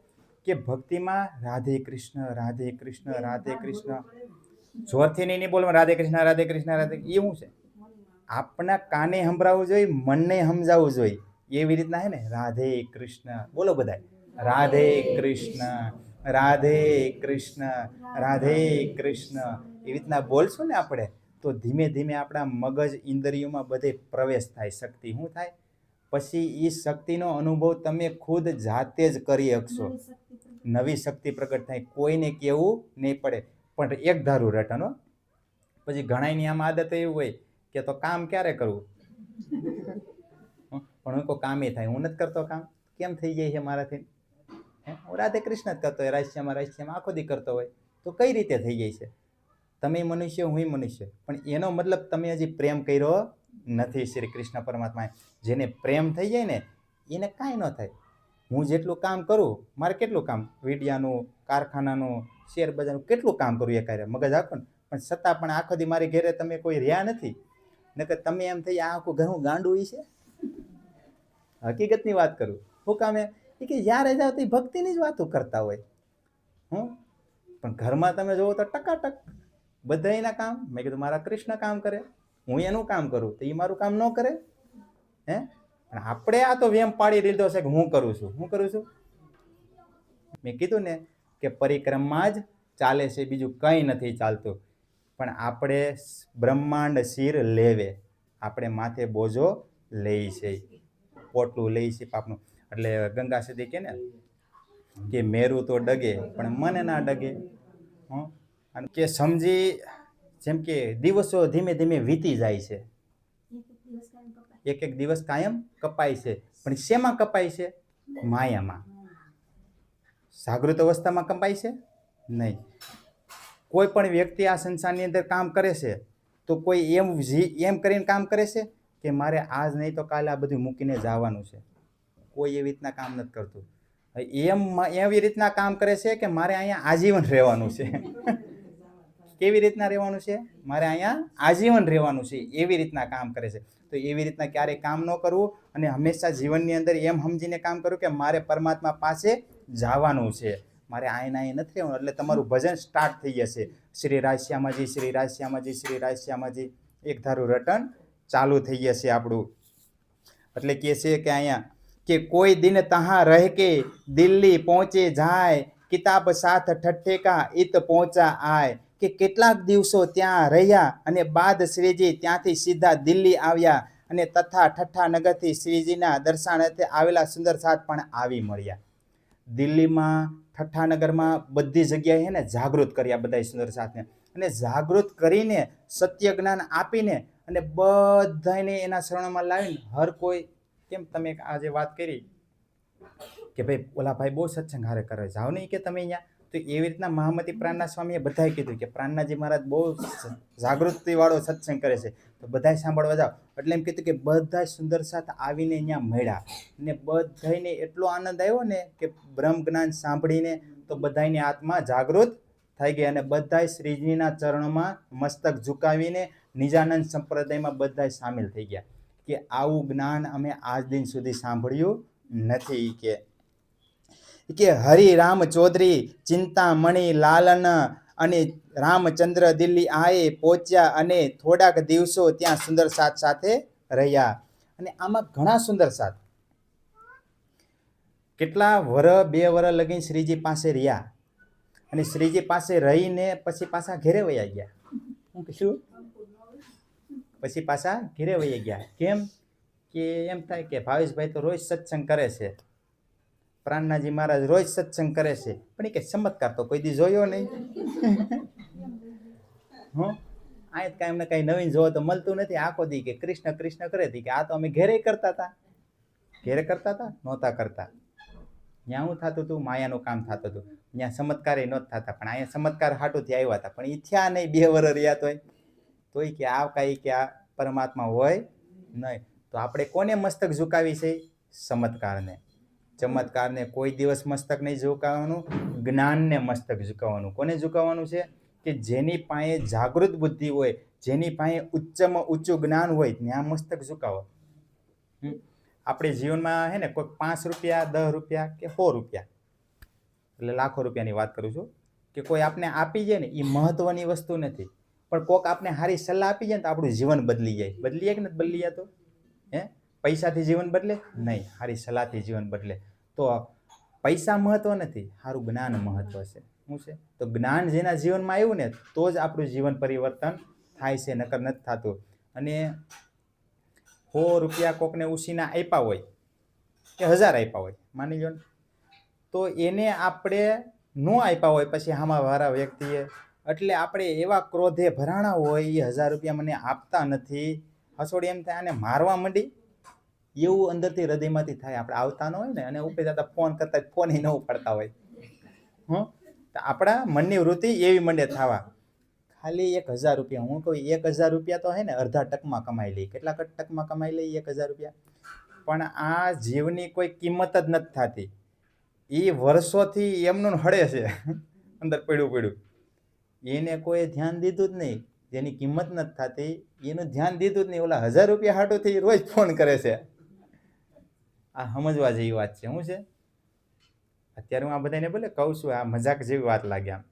કે ભક્તિમાં રાધે કૃષ્ણ રાધે કૃષ્ણ રાધે કૃષ્ણ, જોરથી નહીં બોલવા રાધે કૃષ્ણ રાધે કૃષ્ણ રાધે. એ શું છે? આપણા કાને સંભળાવવું જોઈએ, મનને સમજાવવું જોઈએ. એવી રીતના હે ને, રાધે કૃષ્ણ બોલો બધા, રાધે કૃષ્ણ રાધે કૃષ્ણ રાધે કૃષ્ણ. એવી રીતના બોલશું ને આપણે તો ધીમે ધીમે આપણા મગજ ઇન્દ્રિયોમાં બધે પ્રવેશ થાય. શક્તિ શું થાય? પછી એ શક્તિનો અનુભવ તમે ખુદ જાતે જ કરી શકશો. નવી શક્તિ પ્રગટ થાય, કોઈને કેવું નહીં પડે. પણ એક ધારું રટનો. પછી ઘણાની આમ આદત એવી હોય કે તો કામ ક્યારે કરવું, પણ હું કોઈ કામે થાય, હું નથી કરતો કામ, કેમ થઈ જાય છે મારાથી? હું રાધે કૃષ્ણ જ કરતો હોય, રાશ્યમાં આખો દી કરતો હોય, તો કઈ રીતે થઈ જાય છે? તમે મનુષ્ય, હું મનુષ્ય, પણ એનો મતલબ તમે હજી પ્રેમ કર્યો નથી શ્રી કૃષ્ણ પરમાત્માએ. જેને પ્રેમ થઈ જાય ને એને કાંઈ ન થાય. હું જેટલું કામ કરું, મારે કેટલું કામ, વીડિયાનું, કારખાનાનું, શેર બજારનું, કેટલું કામ કરું એ કાર્ય, મગજ આખો ને, પણ છતાં પણ આખો દી મારી ઘરે તમે કોઈ રહ્યા નથી. નકર તમે એમ થઈ આ આખું ઘણું ગાંડું છે. હકીકતની વાત કરું. શું કામે? એ કે જ્યારે જાવ તો ભક્તિની જ વાતો કરતા હોય. પણ ઘરમાં તમે જોવો તો ટકાટક બધા એના કામ. મેં કીધું મારા કૃષ્ણ કામ કરે, હું એનું કામ કરું તો એ મારું કામ ન કરે. હે પણ આપણે આ તો વેમ પાડી લીધો છે કે હું કરું છું. મેં કીધું ને કે પરિક્રમા જ ચાલે છે, બીજું કંઈ નથી ચાલતું. પણ આપણે બ્રહ્માંડ શિર લેવે, આપણે માથે બોજો લઈ છે, પોટલું લઈ છે પાપનું. એટલે ગંગા સદી કે ને કે મેરું તો ડગે પણ મને ના ડગે. અને કે સમજી, જેમ કે દિવસો ધીમે ધીમે વીતી જાય છે, એક એક દિવસ કાયમ કપાય છે. પણ શેમાં કપાય છે? માયામાં. જાગૃત અવસ્થામાં કપાય છે નહીં. કોઈ પણ વ્યક્તિ આ સંસારની અંદર કામ કરે છે તો કોઈ એમ કરીને કામ કરે છે કે મારે આજ નહીં તો કાલે આ બધું મૂકીને જવાનું છે. કોઈ એવી રીતના કામ નથી કરતું. એવી રીતના કામ કરે છે કે મારે અહીંયા આજીવન રહેવાનું છે. કેવી રીતના રહેવાનું છે? મારે અહીંયા આજીવન રહેવાનું છે, એવી રીતના કામ કરે છે. તો એવી રીતના ક્યારેય કામ ન કરવું અને હંમેશા જીવનની અંદર એમ સમજીને કામ કરવું કે મારે પરમાત્મા પાસે જવાનું છે, મારે આયના અહીં નથી રહેવાનું. એટલે તમારું ભજન સ્ટાર્ટ થઈ જશે. શ્રી રાધશ્યામાજી, શ્રી રાધશ્યામાજી, શ્રી રાધશ્યામાજી, એક ધારું રટન ચાલુ થઈ જશે આપણું. એટલે કહે છે કે અહીંયા કે કોઈ દિન તહાં રહે કે દિલ્હી પહોંચે જાય, કિતાબ સાથ ઠઠ્ઠેકા ઈત પહોંચા આય. કે કેટલાક દિવસો ત્યાં રહ્યા અને બાદ શ્રીજી ત્યાંથી સીધા દિલ્હી આવ્યા અને તથા ઠઠ્ઠા નગરથી શ્રીજીના દર્શનાર્થે આવેલા સુંદર સાથ પણ આવી મળ્યા. દિલ્હીમાં ઠઠ્ઠા નગરમાં બધી જગ્યાએ છે ને જાગૃત કર્યા બધા સુંદર સાથને, અને જાગૃત કરીને સત્ય જ્ઞાન આપીને અને બધાને એના શરણમાં લાવીને હર કોઈ, કેમ તમે આજે વાત કરી કે ભાઈ ઓલા ભાઈ બહુ સત્સંગ હારે કરે, જાઓ નહીં કે તમે અહીંયા. તો એવી રીતના મહામતી પ્રાણના સ્વામીએ બધાએ કીધું કે પ્રાણનાજી મહારાજ બહુ જાગૃતિવાળો સત્સંગ કરે છે, તો બધાએ સાંભળવા જાઓ. એટલે એમ કીધું કે બધા સુંદર સાથ આવીને અહીંયા મળ્યા ને બધાને એટલો આનંદ આવ્યો ને કે બ્રહ્મ જ્ઞાન સાંભળીને તો બધાની આત્મા જાગૃત થઈ ગઈ અને બધા શ્રીજીના ચરણોમાં મસ્તક ઝુકાવીને નિજાનંદ સંપ્રદાયમાં બધા સામેલ થઈ ગયા. કે આવું જ્ઞાન અમે આજ દિન સુધી સાંભળ્યું નથી. કે હરિ રામ ચૌધરી ચિંતામણી લાલન અને રામચંદ્ર દિલ્હી આએ પહોંચ્યા અને થોડાક દિવસો ત્યાં સુંદર સાથ સાથે રહ્યા. અને આમાં ઘણા સુંદર સાથ કેટલા બે વર લગીને શ્રીજી પાસે રહ્યા અને શ્રીજી પાસે રહીને પછી પાછા ઘેરે વયા ગયા. હું કીધું પછી પાછા ઘેરે વયા ગયા. કેમ? કે એમ થાય કે ભાવેશભાઈ તો રોજ સત્સંગ કરે છે, પ્રાણનાજી મહારાજ રોજ સત્સંગ કરે છે, પણ એ કે ચમત્કાર તો કોઈ દી જોયો નહીં. આ કાંઈ એમને કાંઈ નવીન જોવો તો મળતું નથી. આખો દી કે કૃષ્ણ કૃષ્ણ કરે હતી કે આ તો અમે ઘેરે કરતા હતા, નહોતા કરતા. ત્યાં શું થતું હતું? માયાનું કામ થતું હતું. ત્યાં ચમત્કાર નહોતા થતા, પણ અહીંયા ચમત્કાર હાટુથી આવ્યા હતા, પણ એ થયા નહીં. 2 વર્ષ રહ્યા તોય કે આ કાંઈ કે આ પરમાત્મા હોય નહીં. તો આપણે કોને મસ્તક ઝુકાવી છે? ચમત્કારને કોઈ દિવસ મસ્તક નહીં ઝુકાવવાનું, જ્ઞાનને મસ્તક ઝુકાવવાનું. કોને ઝુકાવવાનું છે? કે જેની પાસે જાગૃત બુદ્ધિ હોય, જેની પાસે ઉચ્ચમાં ઊંચું જ્ઞાન હોય, ત્યાં મસ્તક ઝુકાવો. આપણે જીવનમાં હે ને કોઈ 5 રૂપિયા, 10 રૂપિયા કે 100 રૂપિયા, એટલે લાખો રૂપિયાની વાત કરું છું, કે કોઈ આપણે આપી જાય ને એ મહત્વની વસ્તુ નથી. પણ કોઈક આપણે સારી સલાહ આપી જાય ને તો આપણું જીવન બદલી જાય. બદલી જાય કે નથી બદલી જતો? પૈસાથી જીવન બદલે નહીં, સારી સલાહથી જીવન બદલે. તો પૈસા મહત્વ નથી, સારું જ્ઞાન મહત્વ છે. શું છે? તો જ્ઞાન જેના જીવનમાં આવ્યું ને તો જ આપણું જીવન પરિવર્તન થાય છે, નકર નથી થતું. અને 100 રૂપિયા કોકને ઉછીના આપ્યા હોય કે 1000 આપ્યા હોય, માની લો ને, તો એને આપણે ન આપ્યા હોય પછી આમાં વાળા વ્યક્તિએ, એટલે આપણે એવા ક્રોધે ભરાણા હોય, એ 1000 રૂપિયા મને આપતા નથી, હસોડી એમ થાય આને મારવા માંડી, એવું અંદરથી હૃદયમાંથી થાય. આપણે આવતા ન હોય ને અને ઉપર જતા ફોન કરતા ફોન ન ઉપાડતા હોય, તો આપણા મનની વૃત્તિ એવી મંડે થવા. ખાલી 1000 રૂપિયા, હું કહું 1000 રૂપિયા તો હે ને અડધા ટકમાં કમાઈ લઈ. કેટલા ટકમાં કમાઈ લઈ 1000 રૂપિયા? પણ આ જીવની કોઈ કિંમત જ નથી થતી. એ વર્ષોથી એમનું હળે છે અંદર પડ્યું. એને કોઈ ધ્યાન દીધું જ નહીં. જેની કિંમત નથી થતી એનું ધ્યાન દીધું જ નહીં. ઓલા 1000 રૂપિયા હાટુથી રોજ ફોન કરે છે. આ સમજવા જેવી વાત છે. શું છે? અત્યારે હું આ બધાને બોલે કહું છું, આ મજાક જેવી વાત લાગે આમ.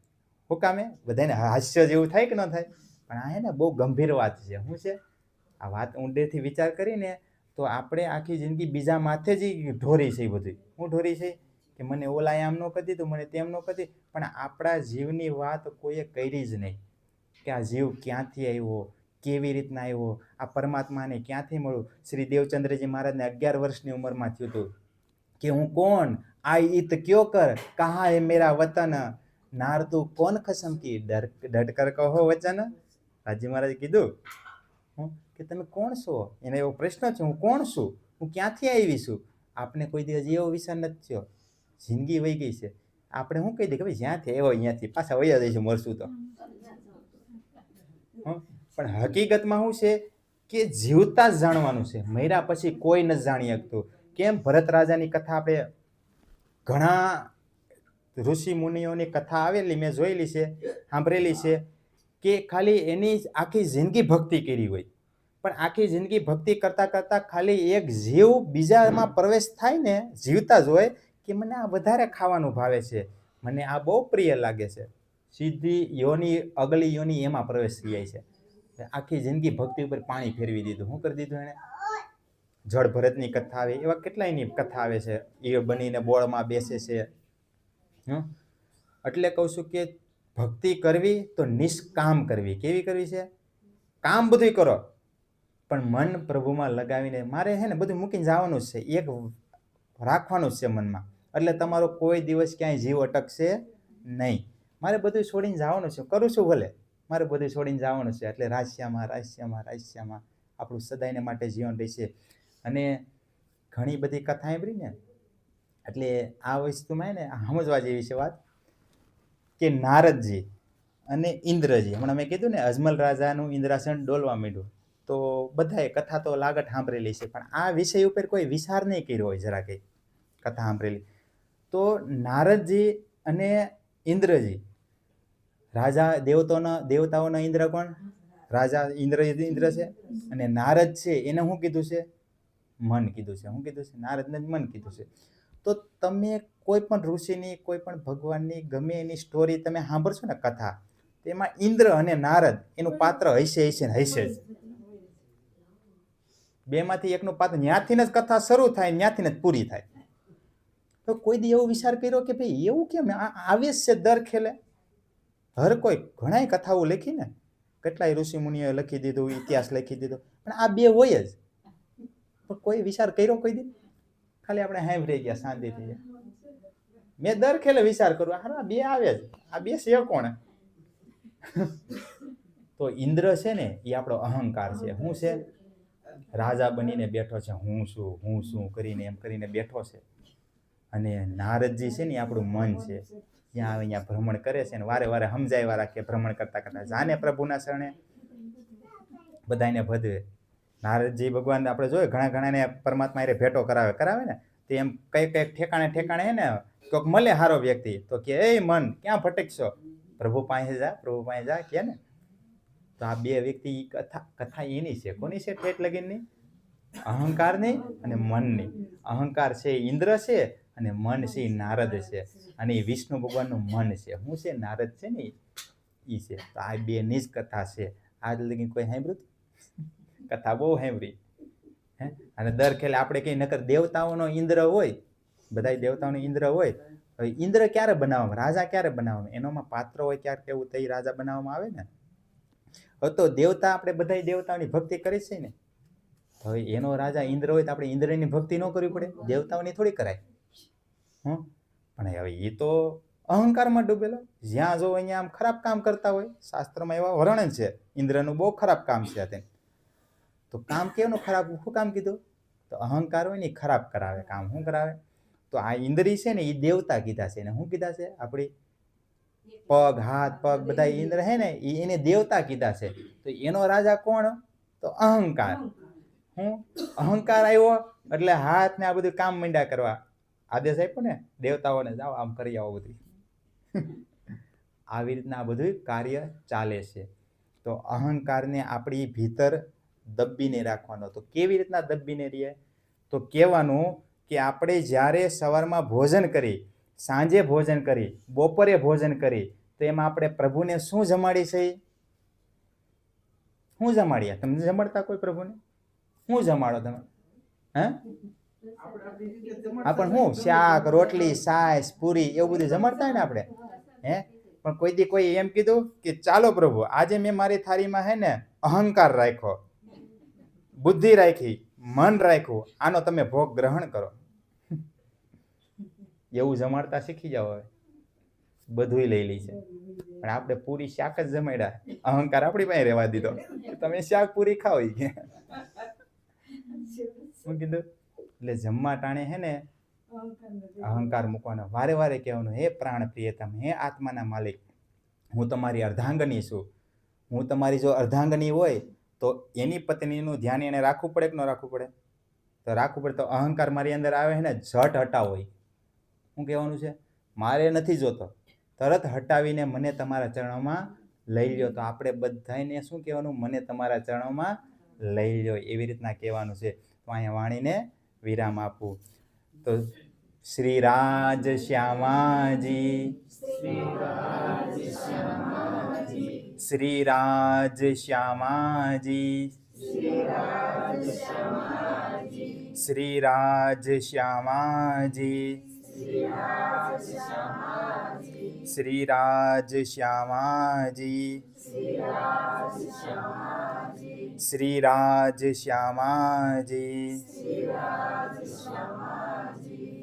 શું કામે બધાને હાસ્ય જેવું થાય કે ન થાય, પણ આ હે ને બહુ ગંભીર વાત છે. શું છે આ વાત? ઊંડેથી વિચાર કરીને તો આપણે આખી જિંદગી બીજા માથે જ ઢોરી છે. એ બધું હું ઢોરી છે કે મને ઓલા આમ ન કરી દીધું, મને તેમ ન કરી, પણ આપણા જીવની વાત કોઈએ કરી જ નહીં કે આ જીવ ક્યાંથી આવ્યો, કેવી રીતના આવ્યો, આ પરમાત્માને ક્યાંથી મળ્યું. શ્રી દેવચંદ્રજી મહારાજને 11 વર્ષની ઉંમરમાં થયું હતું કે હું કોણ, આ ઈત ક્યો કર, કહા હે મેરા વતન, નાર તું કોણ ખસમ કી, ડટકર કહો વચન. રાજી મહારાજે કીધું કે તમે કોણ છો? એને એવો પ્રશ્ન છે, હું કોણ છું, હું ક્યાંથી આવી છું. આપણે કોઈ દિવસ એવો વિચાર નથી થયો. જિંદગી વહી ગઈ છે, આપણે શું કહી દઈએ કે ભાઈ જ્યાંથી આવ્યો અહીંયાથી પાછા વયા જઈશું, મળશું તો. પણ હકીકતમાં શું છે કે જીવતા જ જાણવાનું છે, મર્યા પછી કોઈ નથી જાણી શકતું. કેમ? ભરત રાજાની કથા આપણે ઘણા ઋષિ મુનિઓની કથા આવેલી મેં જોયેલી છે, સાંભળેલી છે કે ખાલી એની આખી જિંદગી ભક્તિ કરી હોય, પણ આખી જિંદગી ભક્તિ કરતા કરતા ખાલી એક જીવ બીજામાં પ્રવેશ થાય ને, જીવતા જ હોય કે મને આ વધારે ખાવાનું ભાવે છે, મને આ બહુ પ્રિય લાગે છે, સીધી યોની અગલી યોની એમાં પ્રવેશ થઈ જાય છે. આખી જિંદગી ભક્તિ ઉપર પાણી ફેરવી દીધું. શું કરી દીધું એને? જળ ભરતની કથા આવે, એવા કેટલાયની કથા આવે છે. એ બનીને બોળમાં બેસે છે. એટલે કહું છું કે ભક્તિ કરવી તો નિષ્કામ કરવી. કેવી કરવી છે? કામ બધું કરો પણ મન પ્રભુમાં લગાવીને. મારે છે ને બધું મૂકીને જવાનું જ છે, એક રાખવાનું જ છે મનમાં. એટલે તમારો કોઈ દિવસ ક્યાંય જીવ અટકશે નહીં. મારે બધું છોડીને જવાનું છે, કરું છું ભલે, મારે બધું છોડીને જવાનું છે. એટલે રાશ્યામાં રાશ્યામાં રાશ્યામાં આપણું સદાયને માટે જીવન રહેશે. અને ઘણી બધી કથા સાંભળી ને, એટલે આ વસ્તુમાં ને સમજવા જેવી છે વાત કે નારદજી અને ઇન્દ્રજી, હમણાં મેં કીધું ને અજમલ રાજાનું ઇન્દ્રાસન ડોલવા માંડ્યું, તો બધાએ કથા તો લાગત સાંભળેલી છે, પણ આ વિષય ઉપર કોઈ વિચાર નહીં કર્યો હોય. જરા કંઈ કથા સાંભળેલી તો નારદજી અને ઇન્દ્રજી, રાજા દેવતાઓના ઇન્દ્ર કોણ? રાજા ઇન્દ્ર છે. અને નારદ છે એને શું કીધું છે? મન કીધું છે. શું કીધું છે? નારદને મન કીધું છે. તો તમે કોઈ પણ ઋષિની, કોઈ પણ ભગવાનની ગમે એની સ્ટોરી તમે સાંભળશો ને કથા, તેમાં ઇન્દ્ર અને નારદ એનું પાત્ર હશે જ. બેમાંથી એકનું પાત્ર, ત્યાંથી જ કથા શરૂ થાય, ત્યાંથી જ પૂરી થાય. તો કોઈ દી એવો વિચાર કર્યો કે ભાઈ એવું કેમ આવે છે દર ખેલે? હર કોઈ ઘણાય કથાઓ લખી ને, કેટલાય ઋષિ મુનિઓએ લખી દીધું, ઇતિહાસ લખી દીધો, પણ આ બે હોય જ. પણ કોઈ વિચાર કર્યો કોઈ દી? ખાલી આપણે સાંભળી ગયા શાંતિથી. મેં દર ખેલે વિચાર કરું, હા બે આવે જ, આ બે છે કોણ? તો ઇન્દ્ર છે ને એ આપણો અહંકાર છે. શું છે? રાજા બનીને બેઠો છે, હું શું કરીને એમ કરીને બેઠો છે. અને નારદજી છે ને આપણું મન છે, જ્યાં આવે ત્યાં ભ્રમણ કરે છે ને વારે વારે સમજાવ્યા રાખે. ભ્રમણ કરતા કરતા જાને પ્રભુના શરણે બધાને ભજવે. નારદજી ભગવાન આપણે જોઈએ ઘણાને પરમાત્મા એ ભેટો કરાવે ને, તો એમ કઈક ઠેકાણે હે ને કોઈક મળે હારો વ્યક્તિ, તો કે એ મન ક્યાં ભટકશો, પ્રભુ પાસે જા કે ને. તો આ બે વ્યક્તિ કથા એની છે. કોની છે? ઠેઠ લગીનની અહંકારની અને મનની. અહંકાર છે ઇન્દ્ર છે અને મન છે એ નારદ છે. અને એ વિષ્ણુ ભગવાનનું મન છે. શું છે? નારદ છે ને ઈ છે. તો આ બે ની જ કથા છે. આજ લગી કોઈ સાંભળ્યું? કથા બહુ સાંભળી હે. અને દર ખેલે આપણે કઈ નકર દેવતાઓનો ઇન્દ્ર હોય, બધા દેવતાઓનો ઇન્દ્ર હોય. હવે ઇન્દ્ર ક્યારે બનાવવામાં, રાજા ક્યારે બનાવવામાં? એનોમાં પાત્ર હોય ક્યારે કેવું તઈ રાજા બનાવવામાં આવે ને. હવે તો દેવતા આપણે બધા દેવતાઓની ભક્તિ કરી છે ને, હવે એનો રાજા ઇન્દ્ર હોય તો આપણે ઇન્દ્રની ભક્તિ ન કરવી પડે? દેવતાઓની થોડી કરાય. પણ હવે એ તો અહંકારમાં ડૂબેલો, જ્યાં જો અહીંયા આમ ખરાબ કામ કરતા હોય. શાસ્ત્રમાં એવા વર્ણન છે ઇન્દ્રનું બહુ ખરાબ કામ છે. તેને તો કામ કેવું ખરાબ? શું કામ કીધું? તો અહંકાર હોય ને એ ખરાબ કરાવે કામ. શું કરાવે? તો આ ઇન્દ્રી છે ને એ દેવતા કીધા છે. એને શું કીધા છે? આપણી પગ, હાથ, પગ બધા ઇન્દ્ર હે ને એને દેવતા કીધા છે. તો એનો રાજા કોણ? તો અહંકાર. હું અહંકાર આવ્યો એટલે હાથ ને આ બધું કામ માંડ્યા કરવા. આદેશ આપ્યો ને દેવતાઓને, જાઓ આમ કરી આવો બધું. આવી રીતના આ બધું કાર્ય ચાલે છે. તો અહંકારને આપણી ભીતર દબીને રાખવાનો. તો કેવી રીતના દબીને રહીએ? તો કહેવાનું કે આપણે જ્યારે સવારમાં ભોજન કરી સાંજે ભોજન કરી, બપોરે ભોજન કરી, તો એમાં આપણે પ્રભુને શું જમાડી છે? શું જમાડ્યા? તમને જમાડતા કોઈ પ્રભુને? શું જમાડો તમે? હે? પણ હું શાક, રોટલી, છાશ, પૂરી એવું બધું જમાડતા હોય ને આપણે. હે? પણ કોઈ દી કોઈ એમ કીધું કે ચાલો પ્રભુ આજે મેં મારી થાળીમાં હે ને અહંકાર રાખ્યો, બુદ્ધિ રાખી, મન રાખ્યું, આનો તમે ભોગ ગ્રહણ કરો. એવું જમાડતા શીખી જાવ. હવે બધુંય લઈ લી છે, પણ આપણે પૂરી શાક જ જમાડ્યા, અહંકાર આપણી પાસે રહેવા દીધો. તમે શાક પૂરી ખાઓ. શું કીધું? એટલે જમવા ટાણે હે ને અહંકાર મૂકવાનો, વારે વારે કહેવાનું, હે પ્રાણ પ્રિયતમ, હે આત્માના માલિક, હું તમારી અર્ધાંગની છું. હું તમારી જો અર્ધાંગની હોય તો એની પત્નીનું ધ્યાન એને રાખવું પડે કે ન રાખવું પડે? તો રાખવું પડે. તો અહંકાર મારી અંદર આવે ને ઝટ હટાવો. શું કહેવાનું છે? મારે નથી જોતો, તરત હટાવીને મને તમારા ચરણોમાં લઈ લ્યો. તો આપણે બધાને શું કહેવાનું? મને તમારા ચરણોમાં લઈ લ્યો, એવી રીતના કહેવાનું છે. તો અહીંયા વાણીને વિરામ આપવું. તો શ્રી રાજ શ્યામાજી, શ્રી રાજ શ્યામાજી, શ્રી રાજ શ્યામાજી, શ્રી રાજ શ્યામાજી, શ્રી રાજ શ્યામાજી, શ્રી રાજ શ્યામાજી, શ્રી રાજ શ્યામાજી, શ્રી રાજ શ્યામાજી, શ્રી રાજ શ્યામાજી, શ્રી રાજ શ્યામાજી,